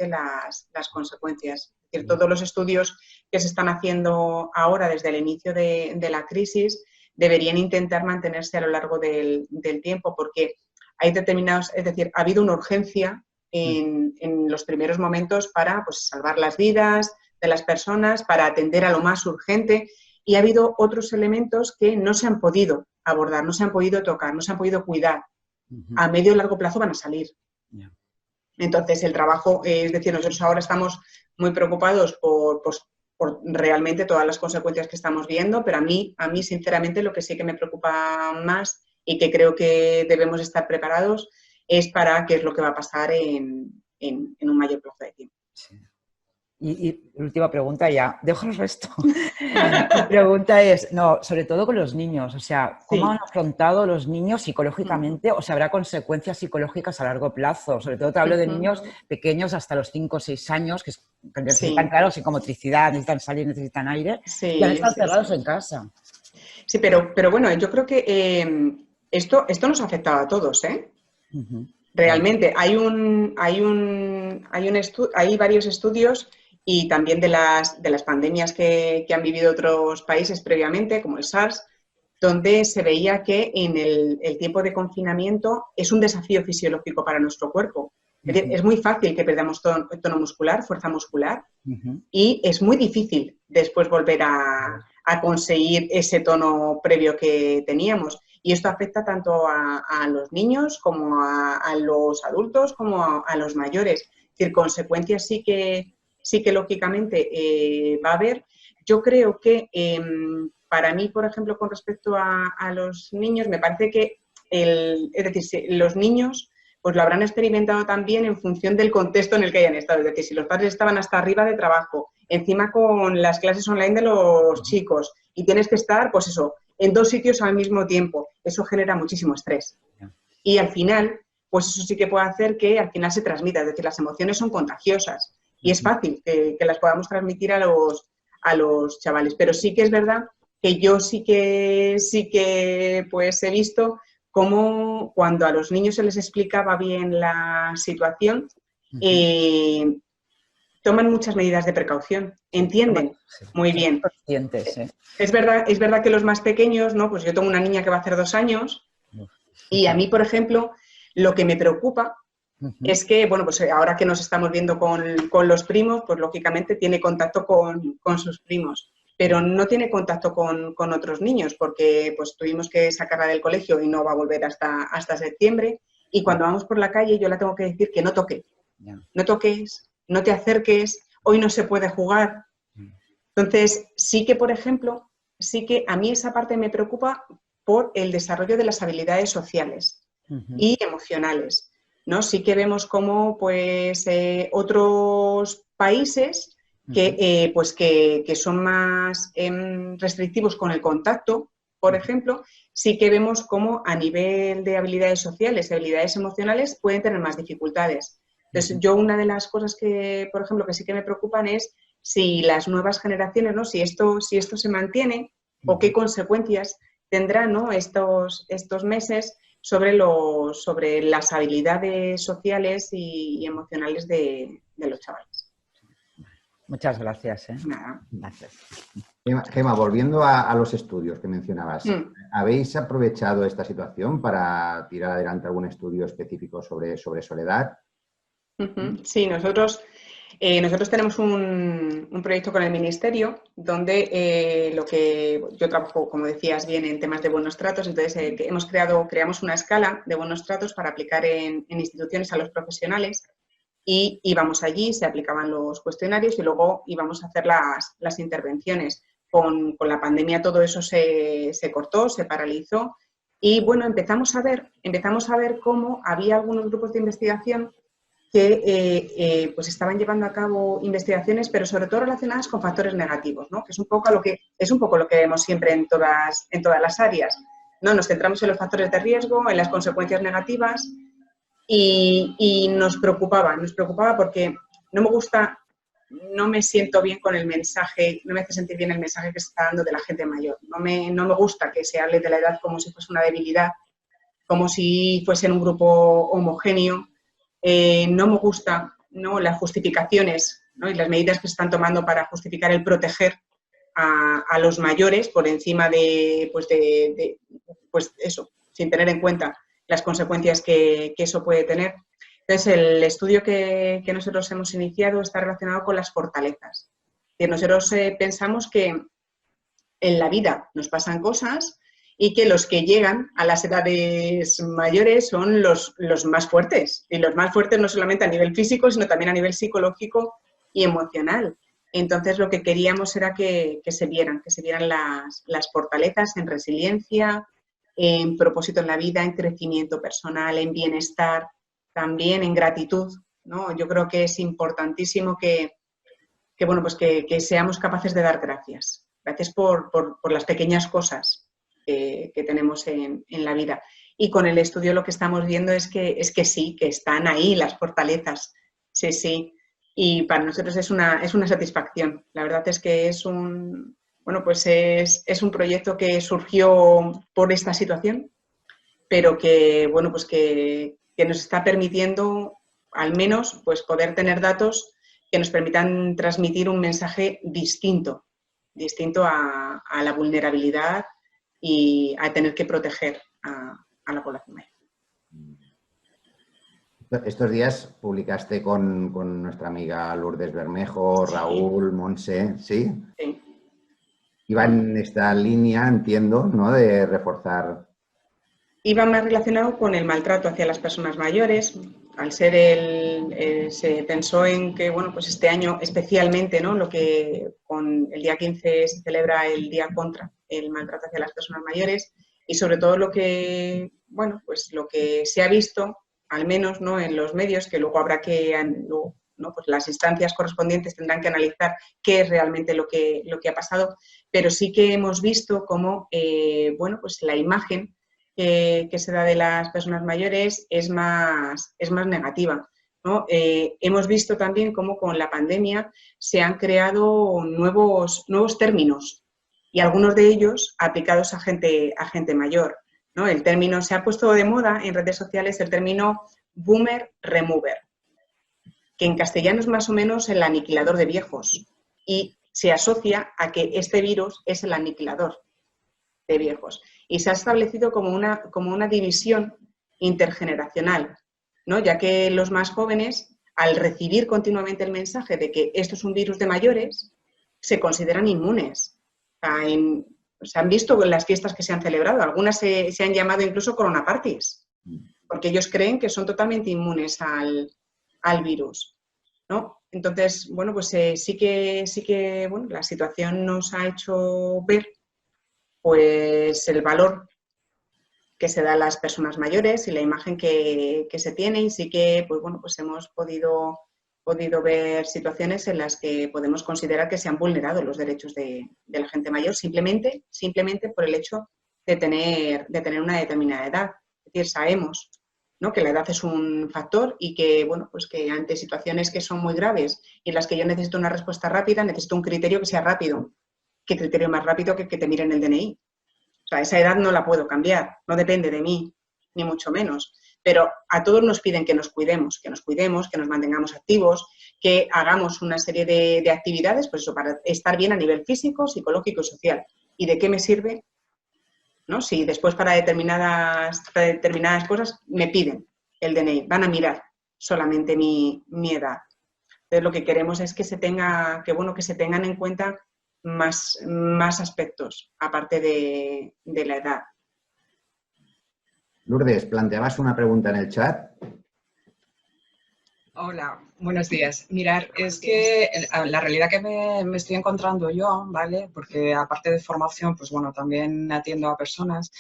las consecuencias. Es decir, todos los estudios que se están haciendo ahora desde el inicio de la crisis deberían intentar mantenerse a lo largo del tiempo, porque hay determinados, es decir, ha habido una urgencia en los primeros momentos para pues, salvar las vidas de las personas, para atender a lo más urgente, y ha habido otros elementos que no se han podido abordar, no se han podido tocar, no se han podido cuidar. A medio y largo plazo van a salir. Entonces, el trabajo, es decir, nosotros ahora estamos muy preocupados por realmente todas las consecuencias que estamos viendo, pero a mí, sinceramente, lo que sí que me preocupa más y que creo que debemos estar preparados es para qué es lo que va a pasar en un mayor plazo de tiempo. Sí. Y última pregunta ya, dejo el resto. Mi pregunta es, sobre todo con los niños, o sea, ¿cómo han afrontado los niños psicológicamente o si habrá consecuencias psicológicas a largo plazo? Sobre todo te hablo de niños pequeños hasta los 5 o 6 años que necesitan, claro, psicomotricidad, necesitan salir, necesitan aire y han estado cerrados en casa. Sí, pero bueno, yo creo que esto nos ha afectado a todos, ¿eh? Realmente, hay varios estudios y también de las pandemias que han vivido otros países previamente, como el SARS, donde se veía que en el tiempo de confinamiento es un desafío fisiológico para nuestro cuerpo. Es decir, es muy fácil que perdamos tono muscular, fuerza muscular, y es muy difícil después volver a conseguir ese tono previo que teníamos. Y esto afecta tanto a los niños como a los adultos como a los mayores. Es decir, consecuencias sí que lógicamente va a haber. Yo creo que para mí, por ejemplo, con respecto a los niños, me parece que, es decir, los niños pues lo habrán experimentado también en función del contexto en el que hayan estado. Es decir, si los padres estaban hasta arriba de trabajo, encima con las clases online de los chicos, y tienes que estar, pues eso, en 2 sitios al mismo tiempo, eso genera muchísimo estrés. Y al final, pues eso sí que puede hacer que al final se transmita, es decir, las emociones son contagiosas y es fácil que las podamos transmitir a los chavales. Pero sí que es verdad que yo sí que pues he visto cómo cuando a los niños se les explicaba bien la situación, toman muchas medidas de precaución, entienden muy bien. Es verdad que los más pequeños, ¿no? Pues yo tengo una niña que va a hacer 2 años y a mí, por ejemplo, lo que me preocupa es que, bueno, pues ahora que nos estamos viendo con los primos, pues lógicamente tiene contacto con sus primos, pero no tiene contacto con otros niños porque pues tuvimos que sacarla del colegio y no va a volver hasta septiembre. Y cuando vamos por la calle yo la tengo que decir que no toque, no toques, no te acerques, hoy no se puede jugar. Entonces, sí que, por ejemplo, sí que a mí esa parte me preocupa por el desarrollo de las habilidades sociales y emocionales, ¿no? Sí que vemos cómo pues, otros países que son más restrictivos con el contacto, por ejemplo, sí que vemos cómo a nivel de habilidades sociales y habilidades emocionales pueden tener más dificultades. Entonces, yo una de las cosas que, por ejemplo, que sí que me preocupan es si las nuevas generaciones, ¿no? Si esto se mantiene o qué consecuencias tendrán, ¿no? estos meses sobre las habilidades sociales y emocionales de los chavales. Muchas gracias. Nada. Gracias. Gemma, volviendo a los estudios que mencionabas, ¿habéis aprovechado esta situación para tirar adelante algún estudio específico sobre soledad? Sí, nosotros tenemos un proyecto con el Ministerio donde lo que yo trabajo, como decías bien, en temas de buenos tratos. Entonces creamos una escala de buenos tratos para aplicar en instituciones a los profesionales y íbamos allí, se aplicaban los cuestionarios y luego íbamos a hacer las intervenciones. Con la pandemia todo eso se cortó, se paralizó y bueno, empezamos a ver cómo había algunos grupos de investigación que pues estaban llevando a cabo investigaciones, pero sobre todo relacionadas con factores negativos, ¿no? Que es un poco lo que vemos siempre en todas las áreas, ¿no? Nos centramos en los factores de riesgo, en las consecuencias negativas y nos preocupaba porque no me siento bien con el mensaje, no me hace sentir bien el mensaje que se está dando de la gente mayor. No me gusta que se hable de la edad como si fuese una debilidad, como si fuese un grupo homogéneo. No me gustan, ¿no?, las justificaciones, ¿no?, y las medidas que se están tomando para justificar el proteger a los mayores por encima de eso, sin tener en cuenta las consecuencias que eso puede tener. Entonces, el estudio que nosotros hemos iniciado está relacionado con las fortalezas. Es decir, nosotros pensamos que en la vida nos pasan cosas y que los que llegan a las edades mayores son los más fuertes. Y los más fuertes no solamente a nivel físico, sino también a nivel psicológico y emocional. Entonces, lo que queríamos era que se vieran las fortalezas en resiliencia, en propósito en la vida, en crecimiento personal, en bienestar, también en gratitud, ¿no? Yo creo que es importantísimo que seamos capaces de dar gracias. Gracias por las pequeñas cosas que tenemos en la vida. Y con el estudio lo que estamos viendo es que sí, que están ahí las fortalezas. Sí, sí. Y para nosotros es una satisfacción. La verdad es que es un proyecto que surgió por esta situación, pero que nos está permitiendo al menos pues poder tener datos que nos permitan transmitir un mensaje distinto a la vulnerabilidad y a tener que proteger a la población mayor. Estos días publicaste con nuestra amiga Lourdes Bermejo, Raúl, Montse, ¿sí? Sí. Iba en esta línea, entiendo, ¿no?, de reforzar. Iba más relacionado con el maltrato hacia las personas mayores. Al ser se pensó en que, bueno, pues este año especialmente, ¿no?, lo que con el día 15 se celebra el Día contra el maltrato hacia las personas mayores, y sobre todo lo que se ha visto, al menos, ¿no?, en los medios, que luego habrá que, ¿no?, pues las instancias correspondientes tendrán que analizar qué es realmente lo que ha pasado, pero sí que hemos visto cómo la imagen que se da de las personas mayores es más negativa, ¿no? Hemos visto también cómo con la pandemia se han creado nuevos términos, y algunos de ellos aplicados a gente mayor, ¿no? El término se ha puesto de moda en redes sociales, el término boomer remover, que en castellano es más o menos el aniquilador de viejos, y se asocia a que este virus es el aniquilador de viejos. Y se ha establecido como una división intergeneracional, ¿no?, ya que los más jóvenes, al recibir continuamente el mensaje de que esto es un virus de mayores, se consideran inmunes. Se han visto en las fiestas que se han celebrado, algunas se han llamado incluso corona parties, porque ellos creen que son totalmente inmunes al virus, ¿no? Entonces, bueno, pues sí que la situación nos ha hecho ver pues el valor que se da a las personas mayores y la imagen que se tiene, y sí que pues hemos podido ver situaciones en las que podemos considerar que se han vulnerado los derechos de la gente mayor simplemente por el hecho de tener una determinada edad. Es decir, sabemos, ¿no?, que la edad es un factor, y que, bueno, pues que ante situaciones que son muy graves y en las que yo necesito una respuesta rápida, necesito un criterio que sea rápido. ¿Qué criterio más rápido que te miren el DNI? O sea, esa edad no la puedo cambiar, no depende de mí, ni mucho menos. Pero a todos nos piden que nos cuidemos, que nos mantengamos activos, que hagamos una serie de actividades, pues eso, para estar bien a nivel físico, psicológico y social. ¿Y de qué me sirve, ¿no?, si después para determinadas cosas me piden el DNI? Van a mirar solamente mi edad. Entonces, lo que queremos es que se tengan en cuenta más aspectos, aparte de la edad. Lourdes, planteabas una pregunta en el chat. Hola, buenos días. Mirar, es que la realidad que me estoy encontrando yo, ¿vale? Porque aparte de formación, pues bueno, también atiendo a personas,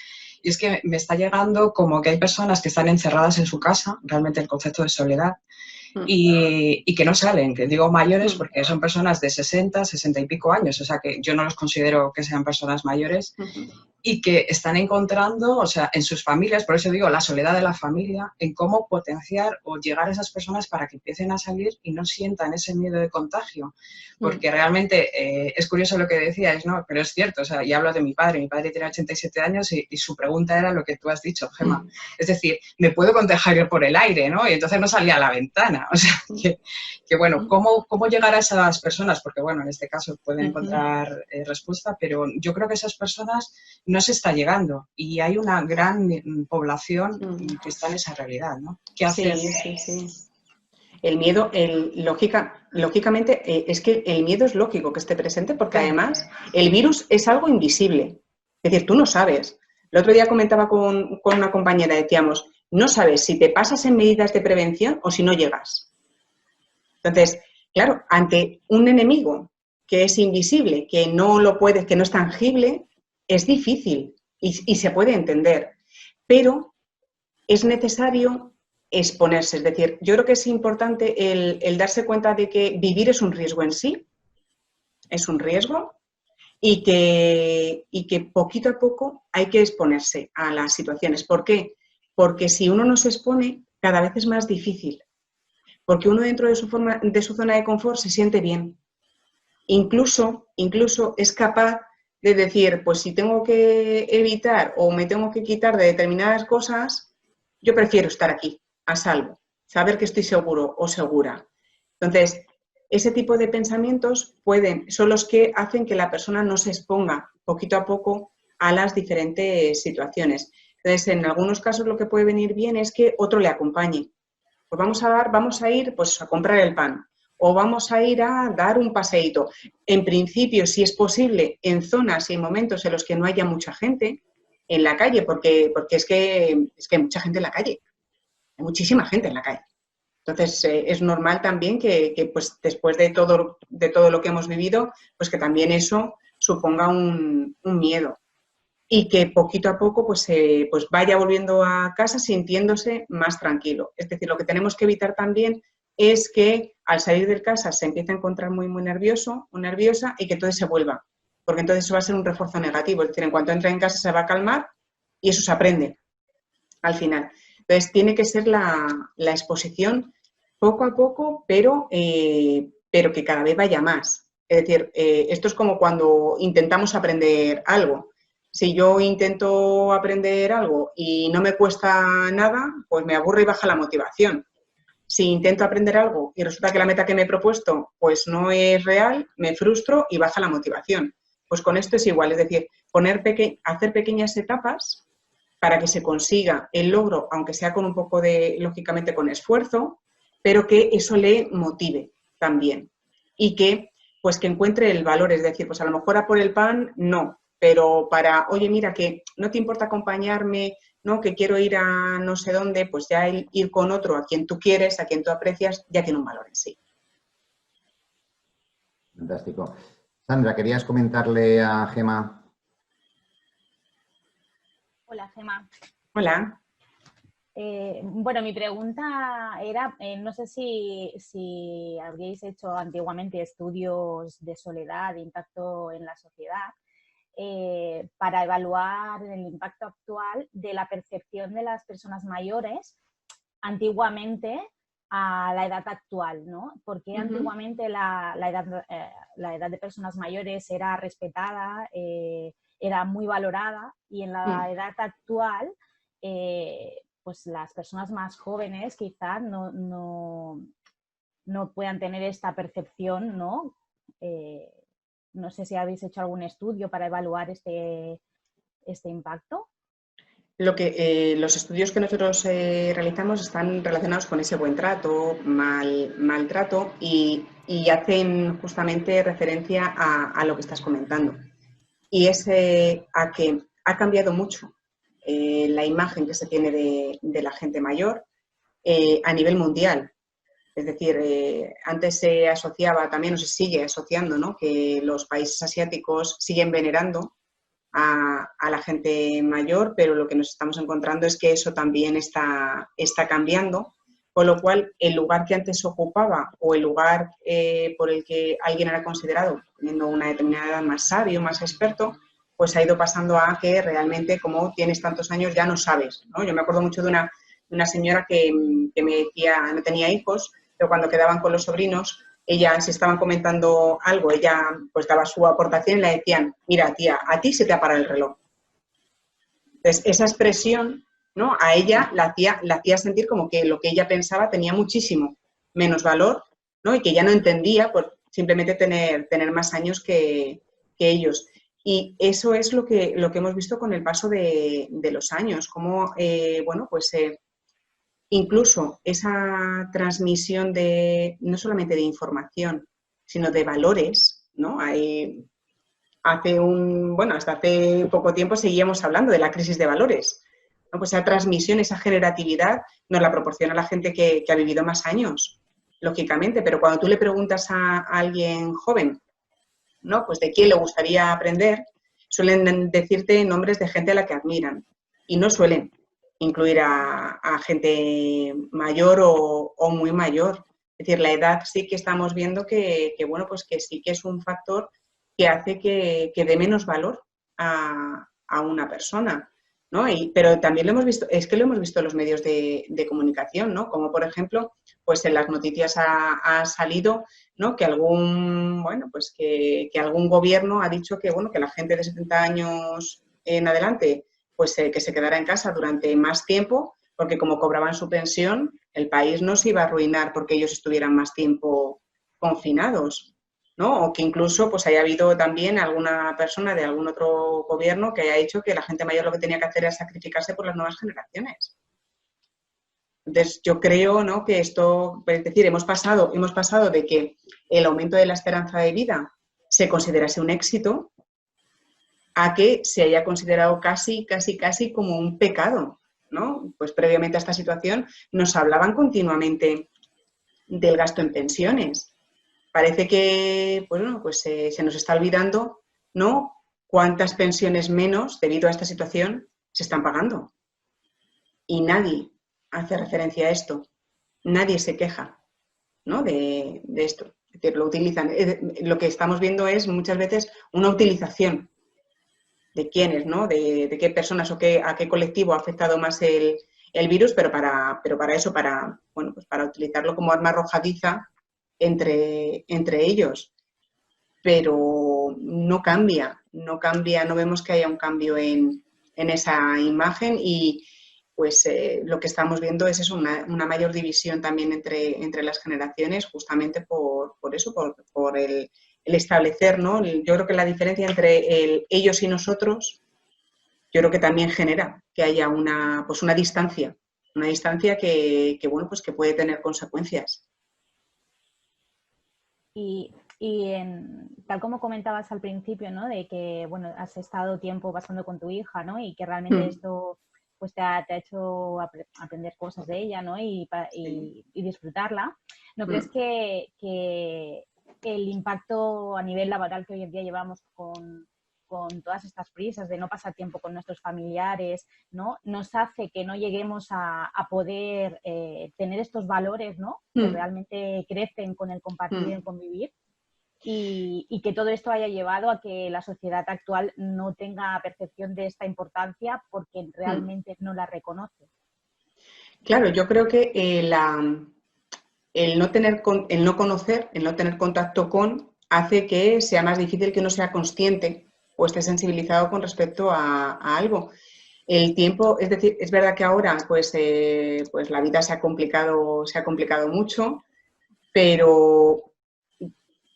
y es que me está llegando como que hay personas que están encerradas en su casa, realmente el concepto de soledad, y que no salen, que digo mayores porque son personas de 60, 60 y pico años, o sea que yo no los considero que sean personas mayores, y que están encontrando, o sea, en sus familias, por eso digo, la soledad de la familia, en cómo potenciar o llegar a esas personas para que empiecen a salir y no sientan ese miedo de contagio. Porque realmente es curioso lo que decías, ¿no? Pero es cierto, o sea, y hablo de mi padre tiene 87 años y su pregunta era lo que tú has dicho, Gemma. Es decir, me puedo contagiar por el aire, ¿no? Y entonces no salía a la ventana. O sea, que bueno, ¿cómo llegar a esas personas? Porque, bueno, en este caso pueden encontrar respuesta, pero yo creo que esas personas no se está llegando, y hay una gran población que está en esa realidad, ¿no? ¿Qué hacer? Sí. El miedo, lógicamente, es que el miedo es lógico que esté presente, porque además el virus es algo invisible. Es decir, tú no sabes. El otro día comentaba con una compañera, decíamos, no sabes si te pasas en medidas de prevención o si no llegas. Entonces, claro, ante un enemigo que es invisible, que no lo puedes, que no es tangible, es difícil y se puede entender. Pero es necesario exponerse. Es decir, yo creo que es importante el darse cuenta de que vivir es un riesgo en sí, es un riesgo, y que poquito a poco hay que exponerse a las situaciones. ¿Por qué? Porque si uno no se expone, cada vez es más difícil. Porque uno dentro de su zona de confort se siente bien. Incluso es capaz de decir, pues si tengo que evitar o me tengo que quitar de determinadas cosas, yo prefiero estar aquí, a salvo, saber que estoy seguro o segura. Entonces, ese tipo de pensamientos son los que hacen que la persona no se exponga poquito a poco a las diferentes situaciones. Entonces, en algunos casos lo que puede venir bien es que otro le acompañe. Pues vamos a ir pues, a comprar el pan o vamos a ir a dar un paseíto. En principio, si es posible, en zonas y en momentos en los que no haya mucha gente en la calle, porque es que hay mucha gente en la calle, hay muchísima gente en la calle. Entonces, es normal también que pues, después de todo lo que hemos vivido, pues que también eso suponga un miedo y que poquito a poco pues vaya volviendo a casa sintiéndose más tranquilo. Es decir, lo que tenemos que evitar también es que al salir de casa se empiece a encontrar muy, muy nervioso o nerviosa y que entonces se vuelva, porque entonces eso va a ser un refuerzo negativo. Es decir, en cuanto entra en casa se va a calmar y eso se aprende al final. Entonces, tiene que ser la exposición poco a poco, pero que cada vez vaya más. Es decir, esto es como cuando intentamos aprender algo. Si yo intento aprender algo y no me cuesta nada, pues me aburre y baja la motivación. Si intento aprender algo y resulta que la meta que me he propuesto pues no es real, me frustro y baja la motivación. Pues con esto es igual, es decir, hacer pequeñas etapas para que se consiga el logro, aunque sea con un poco lógicamente con esfuerzo, pero que eso le motive también. Y que encuentre el valor, es decir, pues a lo mejor a por el pan, no, pero oye, mira, que no te importa acompañarme, ¿no? Que quiero ir a no sé dónde, pues ya ir con otro a quien tú quieres, a quien tú aprecias, ya tiene un valor en sí. Fantástico. Sandra, ¿querías comentarle a Gemma? Hola, Gemma. Hola. Bueno, mi pregunta era, no sé si habríais hecho antiguamente estudios de soledad, de impacto en la sociedad, para evaluar el impacto actual de la percepción de las personas mayores antiguamente a la edad actual, ¿no? Porque antiguamente la edad de personas mayores era respetada, era muy valorada, y en la edad actual pues las personas más jóvenes quizás no puedan tener esta percepción, ¿no? No sé si habéis hecho algún estudio para evaluar este impacto. Los estudios que nosotros realizamos están relacionados con ese buen trato, maltrato y hacen justamente referencia a lo que estás comentando. Y es a que ha cambiado mucho la imagen que se tiene de la gente mayor a nivel mundial. Es decir, antes se asociaba también, o se sigue asociando, ¿no? Que los países asiáticos siguen venerando a la gente mayor, pero lo que nos estamos encontrando es que eso también está cambiando, con lo cual el lugar que antes ocupaba o el lugar por el que alguien era considerado, teniendo una determinada edad, más sabio, más experto, pues ha ido pasando a que realmente, como tienes tantos años, ya no sabes, ¿no? Yo me acuerdo mucho de una señora que me decía, no tenía hijos, pero cuando quedaban con los sobrinos, si estaban comentando algo, ella pues daba su aportación y le decían, mira, tía, a ti se te ha parado el reloj. Entonces, esa expresión, ¿no? A ella la hacía sentir como que lo que ella pensaba tenía muchísimo menos valor, ¿no? Y que ya no entendía por simplemente tener más años que ellos. Y eso es lo que hemos visto con el paso de los años, como, incluso esa transmisión no solamente de información, sino de valores, ¿no? hasta hace poco tiempo seguíamos hablando de la crisis de valores, ¿no? Pues esa transmisión, esa generatividad nos la proporciona la gente que ha vivido más años, lógicamente, pero cuando tú le preguntas a alguien joven, ¿no? Pues de quién le gustaría aprender, suelen decirte nombres de gente a la que admiran y no suelen incluir a gente mayor o muy mayor. Es decir, la edad sí que estamos viendo que bueno, pues que sí que es un factor que hace que dé menos valor a una persona, ¿no? Pero también lo hemos visto, es que lo hemos visto en los medios de comunicación, ¿no? Como por ejemplo, pues en las noticias ha salido, ¿no? Que algún gobierno ha dicho que, bueno, que la gente de 70 años en adelante, pues que se quedara en casa durante más tiempo, porque como cobraban su pensión, el país no se iba a arruinar porque ellos estuvieran más tiempo confinados, ¿no? O que incluso pues haya habido también alguna persona de algún otro gobierno que haya dicho que la gente mayor lo que tenía que hacer era sacrificarse por las nuevas generaciones. Entonces, yo creo, ¿no?, que esto, es decir, hemos pasado de que el aumento de la esperanza de vida se considerase un éxito a que se haya considerado casi como un pecado, ¿no? Pues previamente a esta situación nos hablaban continuamente del gasto en pensiones. Parece que, pues se nos está olvidando, ¿no?, cuántas pensiones menos, debido a esta situación, se están pagando. Y nadie hace referencia a esto. Nadie se queja, ¿no?, de esto. Es decir, lo utilizan. Lo que estamos viendo es muchas veces una utilización de quiénes, ¿no?, de qué personas o a qué colectivo ha afectado más el virus, pero para eso, bueno, pues para utilizarlo como arma arrojadiza entre ellos. Pero no cambia, no vemos que haya un cambio en esa imagen y pues lo que estamos viendo es eso, una mayor división también entre las generaciones, justamente por eso, por el establecer, ¿no? Yo creo que la diferencia entre ellos y nosotros, yo creo que también genera que haya una distancia que bueno, pues que puede tener consecuencias. Y tal como comentabas al principio, ¿no?, de que, bueno, has estado tiempo pasando con tu hija, ¿no?, y que realmente esto pues te ha hecho aprender cosas de ella, ¿no?, y disfrutarla. ¿No crees que el impacto a nivel laboral que hoy en día llevamos con todas estas prisas de no pasar tiempo con nuestros familiares, ¿no?, nos hace que no lleguemos a poder tener estos valores, ¿no?, que realmente crecen con el compartir y el convivir? Y que todo esto haya llevado a que la sociedad actual no tenga percepción de esta importancia porque realmente no la reconoce. Claro, yo creo que el no conocer, el no tener contacto con, hace que sea más difícil que uno sea consciente o esté sensibilizado con respecto a algo. El tiempo, es decir, es verdad que ahora pues la vida se ha complicado mucho, pero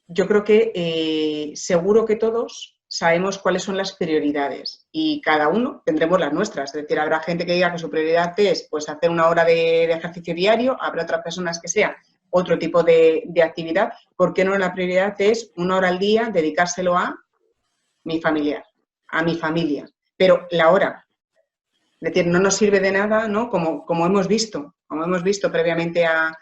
yo creo que seguro que todos sabemos cuáles son las prioridades y cada uno tendremos las nuestras. Es decir, habrá gente que diga que su prioridad es pues hacer 1 hora de ejercicio diario, habrá otras personas que sea otro tipo de actividad. ¿Por qué no la prioridad es 1 hora al día dedicárselo a mi familiar, a mi familia? Pero la hora, es decir, no nos sirve de nada, ¿no?, como hemos visto previamente a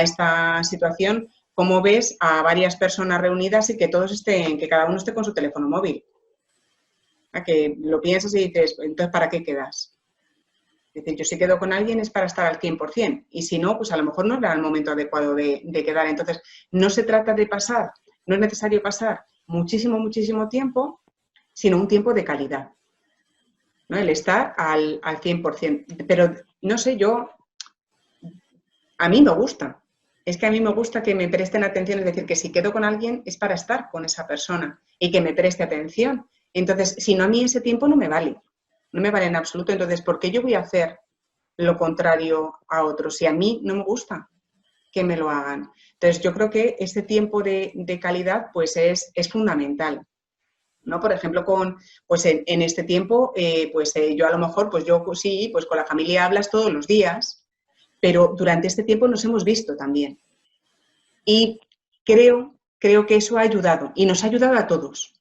esta situación, cómo ves a varias personas reunidas y que que cada uno esté con su teléfono móvil. A que lo piensas y dices, entonces, ¿para qué quedas? Es decir, yo si quedo con alguien es para estar al 100%, y si no, pues a lo mejor no era el momento adecuado de quedar. Entonces, no se trata de pasar, no es necesario pasar muchísimo tiempo, sino un tiempo de calidad, ¿no? El estar al 100%. Pero, no sé, a mí me gusta. Es que a mí me gusta que me presten atención, es decir, que si quedo con alguien es para estar con esa persona y que me preste atención. Entonces, si no, a mí ese tiempo no me vale en absoluto. Entonces, ¿por qué yo voy a hacer lo contrario a otros? Si a mí no me gusta que me lo hagan. Entonces, yo creo que este tiempo de calidad pues es fundamental, ¿no? Por ejemplo, pues en este tiempo, yo a lo mejor, pues yo sí, pues con la familia hablas todos los días, pero durante este tiempo nos hemos visto también. Y creo que eso ha ayudado y nos ha ayudado a todos.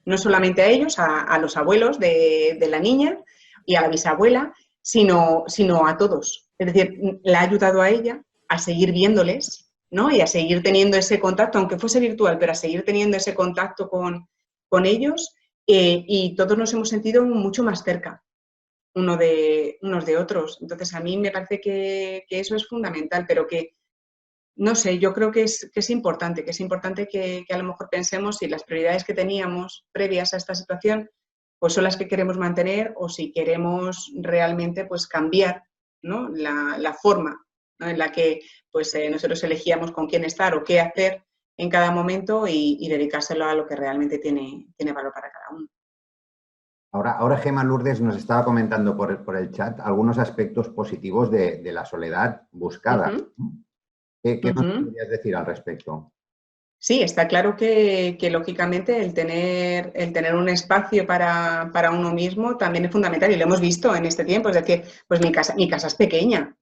no solamente a ellos, a los abuelos de la niña y a la bisabuela, sino a todos. Es decir, la ha ayudado a ella a seguir viéndoles, ¿no? Y a seguir teniendo ese contacto, aunque fuese virtual, pero a seguir teniendo ese contacto con ellos, y todos nos hemos sentido mucho más cerca unos de otros. Entonces, a mí me parece que eso es fundamental, pero que, no sé, yo creo que es importante, que a lo mejor pensemos si las prioridades que teníamos previas a esta situación pues son las que queremos mantener o si queremos realmente pues cambiar, ¿no? la forma, ¿no? En la que pues, nosotros elegíamos con quién estar o qué hacer en cada momento y dedicárselo a lo que realmente tiene valor para cada uno. Ahora Gemma Lourdes nos estaba comentando por el chat algunos aspectos positivos de la soledad buscada. ¿Qué nos podrías decir al respecto? Sí, está claro que lógicamente el tener un espacio para uno mismo también es fundamental y lo hemos visto en este tiempo. Es decir, pues mi casa es pequeña,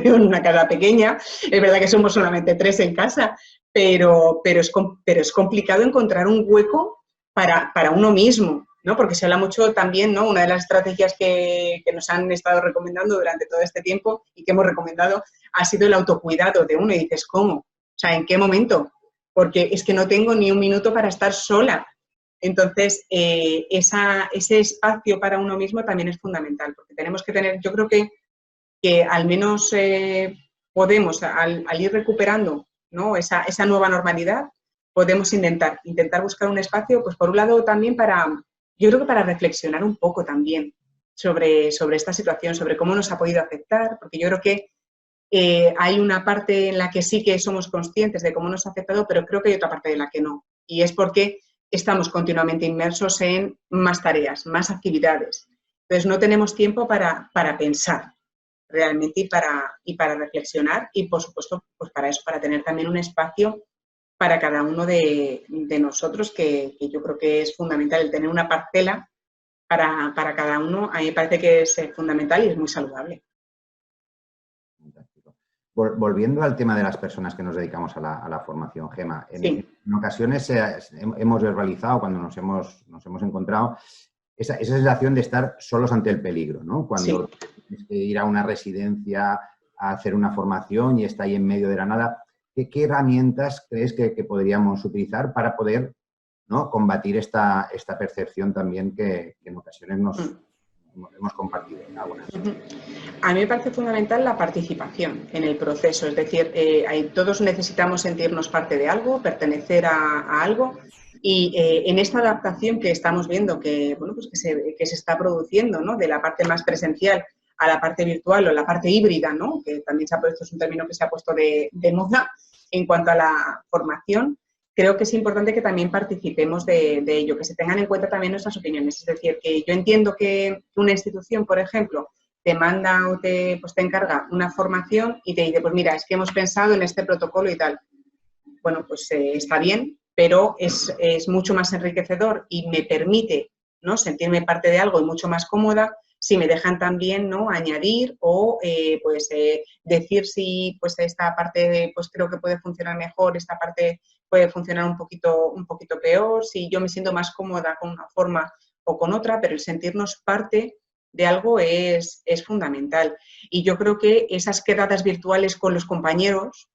una casa pequeña. Es verdad que somos solamente 3 en casa, pero es complicado encontrar un hueco para uno mismo, ¿no? Porque se habla mucho también, ¿no? Una de las estrategias que nos han estado recomendando durante todo este tiempo y que hemos recomendado ha sido el autocuidado de uno. Y dices, ¿cómo? O sea, ¿en qué momento? Porque es que no tengo ni un minuto para estar sola. Entonces, ese espacio para uno mismo también es fundamental, porque tenemos que tener, yo creo que al menos podemos, al ir recuperando, ¿no? esa nueva normalidad, podemos intentar buscar un espacio, pues por un lado también yo creo que para reflexionar un poco también sobre esta situación, sobre cómo nos ha podido afectar, porque yo creo que hay una parte en la que sí que somos conscientes de cómo nos ha afectado, pero creo que hay otra parte de la que no. Y es porque estamos continuamente inmersos en más tareas, más actividades. Entonces no tenemos tiempo para pensar realmente y para reflexionar y, por supuesto, pues para eso, para tener también un espacio para cada uno de nosotros, que yo creo que es fundamental el tener una parcela para cada uno. A mí me parece que es fundamental y es muy saludable. Volviendo al tema de las personas que nos dedicamos a la formación, Gemma, Sí. en ocasiones hemos verbalizado, cuando nos hemos encontrado, esa sensación de estar solos ante el peligro, ¿no? Cuando tienes que ir a una residencia a hacer una formación y está ahí en medio de la nada. ¿Qué herramientas crees que podríamos utilizar para poder, ¿no?, combatir esta percepción también que en ocasiones hemos compartido? A mí me parece fundamental la participación en el proceso, es decir, todos necesitamos sentirnos parte de algo, pertenecer a algo, y en esta adaptación que estamos viendo que se está produciendo, ¿no?, de la parte más presencial a la parte virtual o la parte híbrida, ¿no?, que también es un término que se ha puesto de moda en cuanto a la formación. Creo que es importante que también participemos de ello, que se tengan en cuenta también nuestras opiniones. Es decir, que yo entiendo que una institución, por ejemplo, te manda o te encarga una formación y te dice, pues mira, es que hemos pensado en este protocolo y tal. Bueno, pues está bien, pero es mucho más enriquecedor y me permite, ¿no?, sentirme parte de algo y mucho más cómoda si me dejan también, ¿no?, añadir o decir si pues esta parte pues creo que puede funcionar mejor, esta parte puede funcionar un poquito peor, si yo me siento más cómoda con una forma o con otra, pero el sentirnos parte de algo es fundamental. Y yo creo que esas quedadas virtuales con los compañeros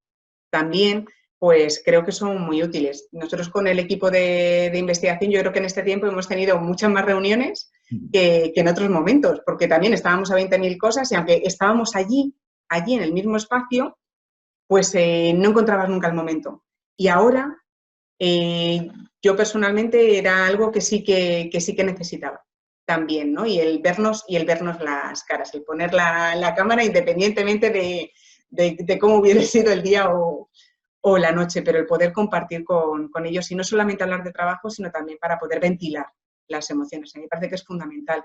también, pues creo que son muy útiles. Nosotros con el equipo de investigación, yo creo que en este tiempo hemos tenido muchas más reuniones que en otros momentos, porque también estábamos a 20.000 cosas y aunque estábamos allí en el mismo espacio, pues no encontrabas nunca el momento. Y ahora, yo personalmente era algo que sí que necesitaba también, ¿no? Y el vernos las caras, el poner la cámara independientemente de cómo hubiera sido el día o la noche, pero el poder compartir con ellos y no solamente hablar de trabajo, sino también para poder ventilar las emociones. A mí me parece que es fundamental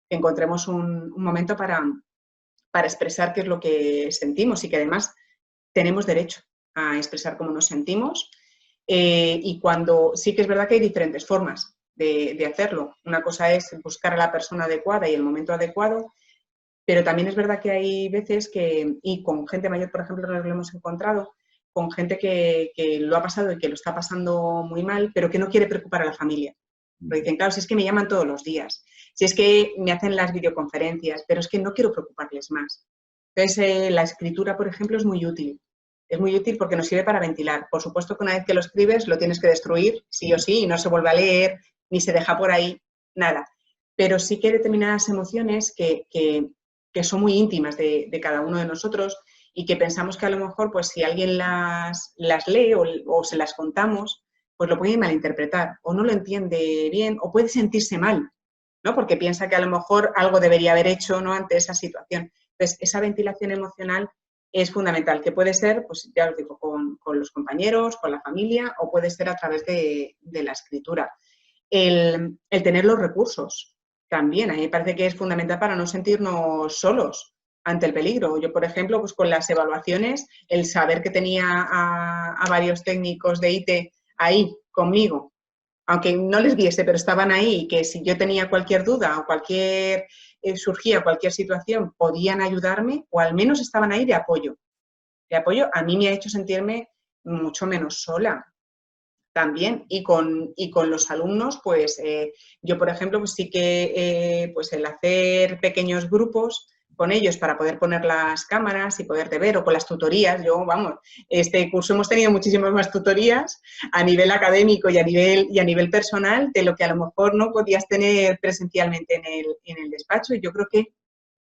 que encontremos un momento para expresar qué es lo que sentimos y que además tenemos derecho a expresar cómo nos sentimos. Y cuando sí que es verdad que hay diferentes formas de hacerlo. Una cosa es buscar a la persona adecuada y el momento adecuado, pero también es verdad que hay veces y con gente mayor, por ejemplo, nos lo hemos encontrado, con gente que lo ha pasado y que lo está pasando muy mal, pero que no quiere preocupar a la familia. Porque dicen, claro, si es que me llaman todos los días, si es que me hacen las videoconferencias, pero es que no quiero preocuparles más. Entonces, la escritura, por ejemplo, es muy útil. Es muy útil porque nos sirve para ventilar. Por supuesto que una vez que lo escribes lo tienes que destruir, sí o sí, y no se vuelve a leer, ni se deja por ahí, nada. Pero sí que hay determinadas emociones que son muy íntimas de cada uno de nosotros y que pensamos que a lo mejor, pues si alguien las lee o se las contamos, pues lo puede malinterpretar o no lo entiende bien o puede sentirse mal, ¿no? Porque piensa que a lo mejor algo debería haber hecho, ¿no?, ante esa situación. Entonces, esa ventilación emocional es fundamental, que puede ser, pues ya os digo, con los compañeros, con la familia o puede ser a través de la escritura. El tener los recursos también, a mí me parece que es fundamental para no sentirnos solos ante el peligro. Yo, por ejemplo, pues con las evaluaciones, el saber que tenía a varios técnicos de IT ahí conmigo, aunque no les viese, pero estaban ahí y que si yo tenía cualquier duda o surgía cualquier situación, podían ayudarme o al menos estaban ahí de apoyo. De apoyo a mí me ha hecho sentirme mucho menos sola también. Y con los alumnos, pues yo, por ejemplo, pues sí que pues el hacer pequeños grupos con ellos para poder poner las cámaras y poderte ver, o con las tutorías. Yo, vamos, este curso hemos tenido muchísimas más tutorías a nivel académico y a nivel personal de lo que a lo mejor no podías tener presencialmente en el despacho. Y yo creo que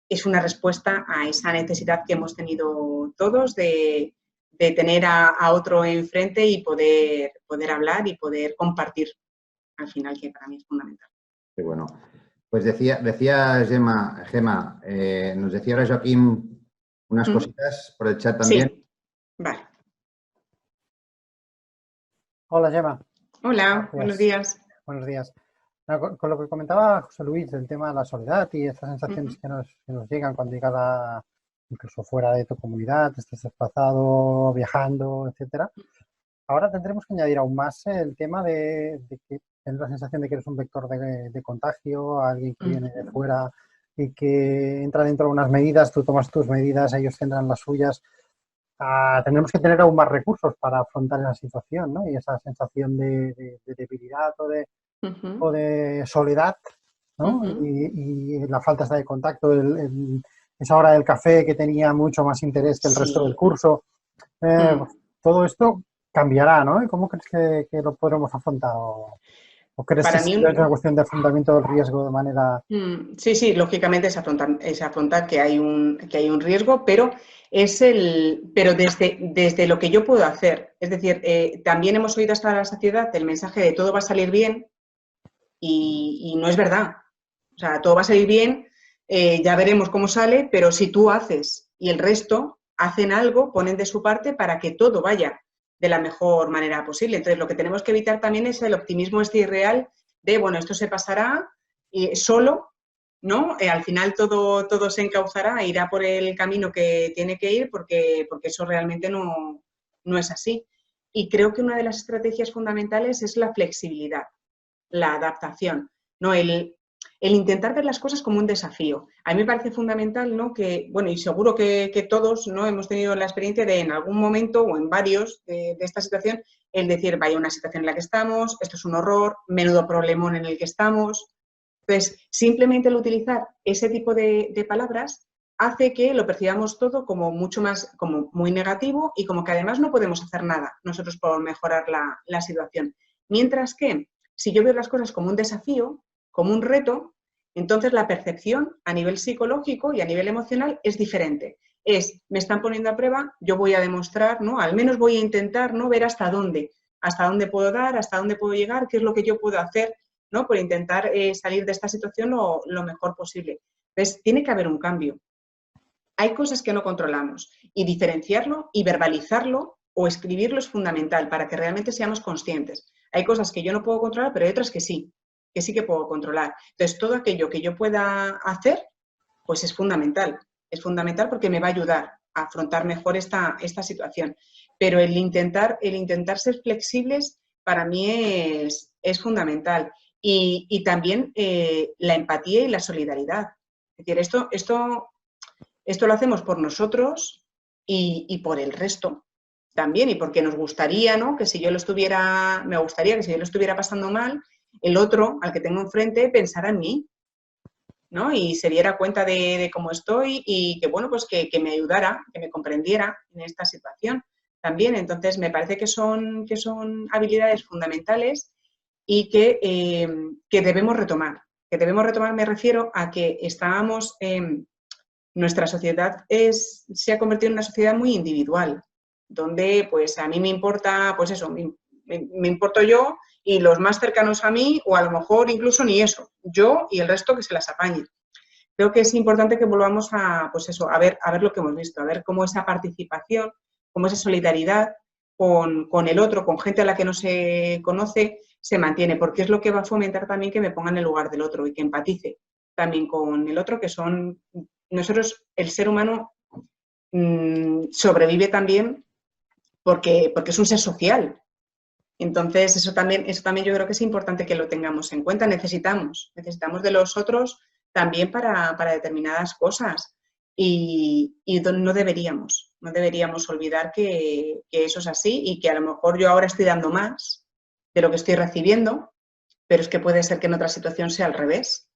es una respuesta a esa necesidad que hemos tenido todos de tener a otro enfrente y poder hablar y poder compartir, al final, que para mí es fundamental. Qué bueno. Pues decía Gemma, nos decía ahora Joaquín unas cositas por el chat también. Sí, vale. Hola, Gemma. Hola, Gracias. buenos días. Buenos días. Con lo que comentaba José Luis del tema de la soledad y estas sensaciones que nos llegan cuando llegas incluso fuera de tu comunidad, estás desplazado, viajando, etcétera. Ahora tendremos que añadir aún más el tema de que tienes la sensación de que eres un vector de contagio, a alguien que viene de fuera y que entra dentro de unas medidas, tú tomas tus medidas, ellos tendrán las suyas. Tendremos que tener aún más recursos para afrontar esa situación, ¿no? Y esa sensación de debilidad o de soledad, ¿no? Y la falta de contacto, esa hora del café que tenía mucho más interés que el resto del curso. Todo esto cambiará, ¿no? ¿Y cómo crees que lo podremos afrontar? ¿O crees Para que mí es una cuestión de afrontamiento del riesgo de manera...? Sí, lógicamente es afrontar que hay un riesgo, pero pero desde lo que yo puedo hacer. Es decir, también hemos oído hasta la saciedad el mensaje de todo va a salir bien y no es verdad. O sea, todo va a salir bien, ya veremos cómo sale, pero si tú haces y el resto hacen algo, ponen de su parte para que todo vaya de la mejor manera posible. Entonces, lo que tenemos que evitar también es el optimismo irreal de, bueno, esto se pasará solo, ¿no? Al final todo se encauzará, irá por el camino que tiene que ir porque eso realmente no es así. Y creo que una de las estrategias fundamentales es la flexibilidad, la adaptación, ¿no? El intentar ver las cosas como un desafío. A mí me parece fundamental, ¿no? Que, bueno, y seguro que todos, ¿no?, hemos tenido la experiencia de en algún momento o en varios de esta situación, el decir, vaya, una situación en la que estamos, esto es un horror, menudo problemón en el que estamos. Entonces, simplemente el utilizar ese tipo de palabras hace que lo percibamos todo como mucho más, como muy negativo y como que además no podemos hacer nada nosotros por mejorar la situación. Mientras que, si yo veo las cosas como un desafío, como un reto, entonces la percepción a nivel psicológico y a nivel emocional es diferente. Me están poniendo a prueba, yo voy a demostrar, ¿no? Al menos voy a intentar, ¿no?, ver hasta dónde puedo dar, hasta dónde puedo llegar, qué es lo que yo puedo hacer, ¿no?, por intentar salir de esta situación lo mejor posible. Entonces, tiene que haber un cambio. Hay cosas que no controlamos y diferenciarlo y verbalizarlo o escribirlo es fundamental para que realmente seamos conscientes. Hay cosas que yo no puedo controlar, pero hay otras que sí que puedo controlar. Entonces, todo aquello que yo pueda hacer, pues es fundamental. Es fundamental porque me va a ayudar a afrontar mejor esta situación. Pero el intentar ser flexibles para mí es fundamental. Y también la empatía y la solidaridad. Es decir, esto lo hacemos por nosotros y por el resto también, y porque nos gustaría, ¿no?, me gustaría que si yo lo estuviera pasando mal, el otro, al que tengo enfrente, pensara en mí, ¿no? Y se diera cuenta de cómo estoy y que, bueno, pues que me ayudara, que me comprendiera en esta situación también. Entonces, me parece que son habilidades fundamentales y que debemos retomar. Que debemos retomar, me refiero a que estábamos, nuestra sociedad se ha convertido en una sociedad muy individual, donde pues a mí me importa, pues eso, me importo yo y los más cercanos a mí, o a lo mejor incluso ni eso, yo y el resto que se las apañe. Creo que es importante que volvamos a, pues eso, a ver lo que hemos visto, a ver cómo esa participación, cómo esa solidaridad con el otro, con gente a la que no se conoce, se mantiene, porque es lo que va a fomentar también que me ponga en el lugar del otro y que empatice también con el otro, que son nosotros, el ser humano sobrevive también porque es un ser social. Entonces, eso también yo creo que es importante que lo tengamos en cuenta. Necesitamos de los otros también para determinadas cosas y no deberíamos olvidar que eso es así y que a lo mejor yo ahora estoy dando más de lo que estoy recibiendo, pero es que puede ser que en otra situación sea al revés.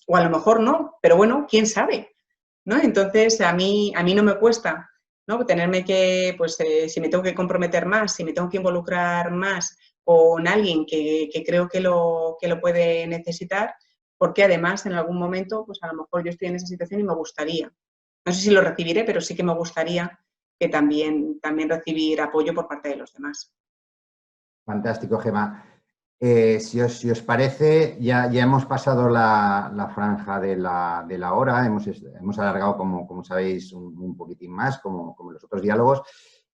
O a lo mejor no, pero bueno, quién sabe, ¿no? Entonces, a mí no me cuesta, ¿no? Tenerme que, pues, si me tengo que comprometer más, si me tengo que involucrar más con alguien que creo que lo puede necesitar, porque además en algún momento, pues a lo mejor yo estoy en esa situación y me gustaría. No sé si lo recibiré, pero sí que me gustaría que también recibir apoyo por parte de los demás. Fantástico, Gemma. Si os parece, ya hemos pasado la franja de la hora, hemos alargado, como sabéis, un poquitín más, como los otros diálogos,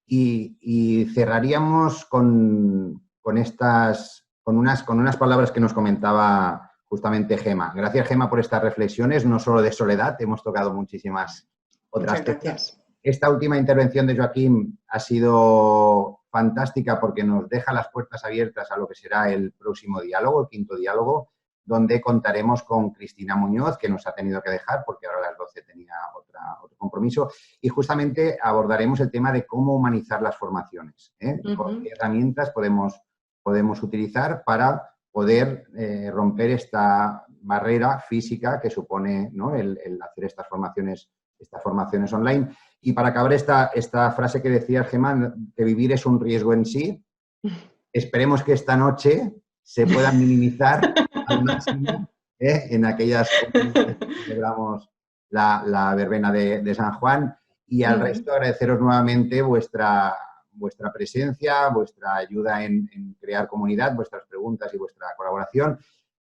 y cerraríamos con unas palabras que nos comentaba justamente Gemma. Gracias, Gemma, por estas reflexiones, no solo de soledad, hemos tocado muchísimas otras cosas. Esta última intervención de Joaquín ha sido fantástica porque nos deja las puertas abiertas a lo que será el próximo diálogo, el quinto diálogo, donde contaremos con Cristina Muñoz, que nos ha tenido que dejar porque ahora a las 12 tenía otro compromiso, y justamente abordaremos el tema de cómo humanizar las formaciones, ¿eh? ¿Qué herramientas podemos utilizar para poder romper esta barrera física que supone, ¿no?, el hacer estas formaciones online? Y para acabar esta frase que decía Gemma, que vivir es un riesgo en sí, esperemos que esta noche se pueda minimizar al máximo en aquellas que celebramos la verbena de San Juan, y al resto agradeceros nuevamente vuestra presencia, vuestra ayuda en crear comunidad, vuestras preguntas y vuestra colaboración,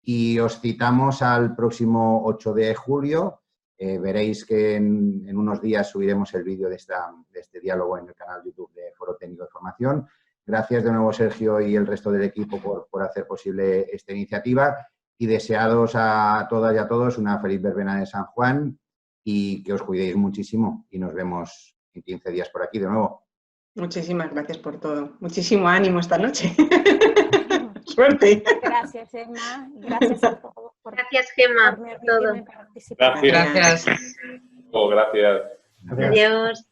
y os citamos al próximo 8 de julio. Veréis que en unos días subiremos el vídeo de este diálogo en el canal YouTube de Foro Técnico de Formación. Gracias de nuevo, Sergio, y el resto del equipo por hacer posible esta iniciativa, y deseados a todas y a todos una feliz verbena de San Juan y que os cuidéis muchísimo, y nos vemos en 15 días por aquí de nuevo. Muchísimas gracias por todo. Muchísimo ánimo esta noche. Suerte. Gracias, Gemma. Gracias a todos. Gracias, Gemma, por todo. Gracias. Gracias. Adiós.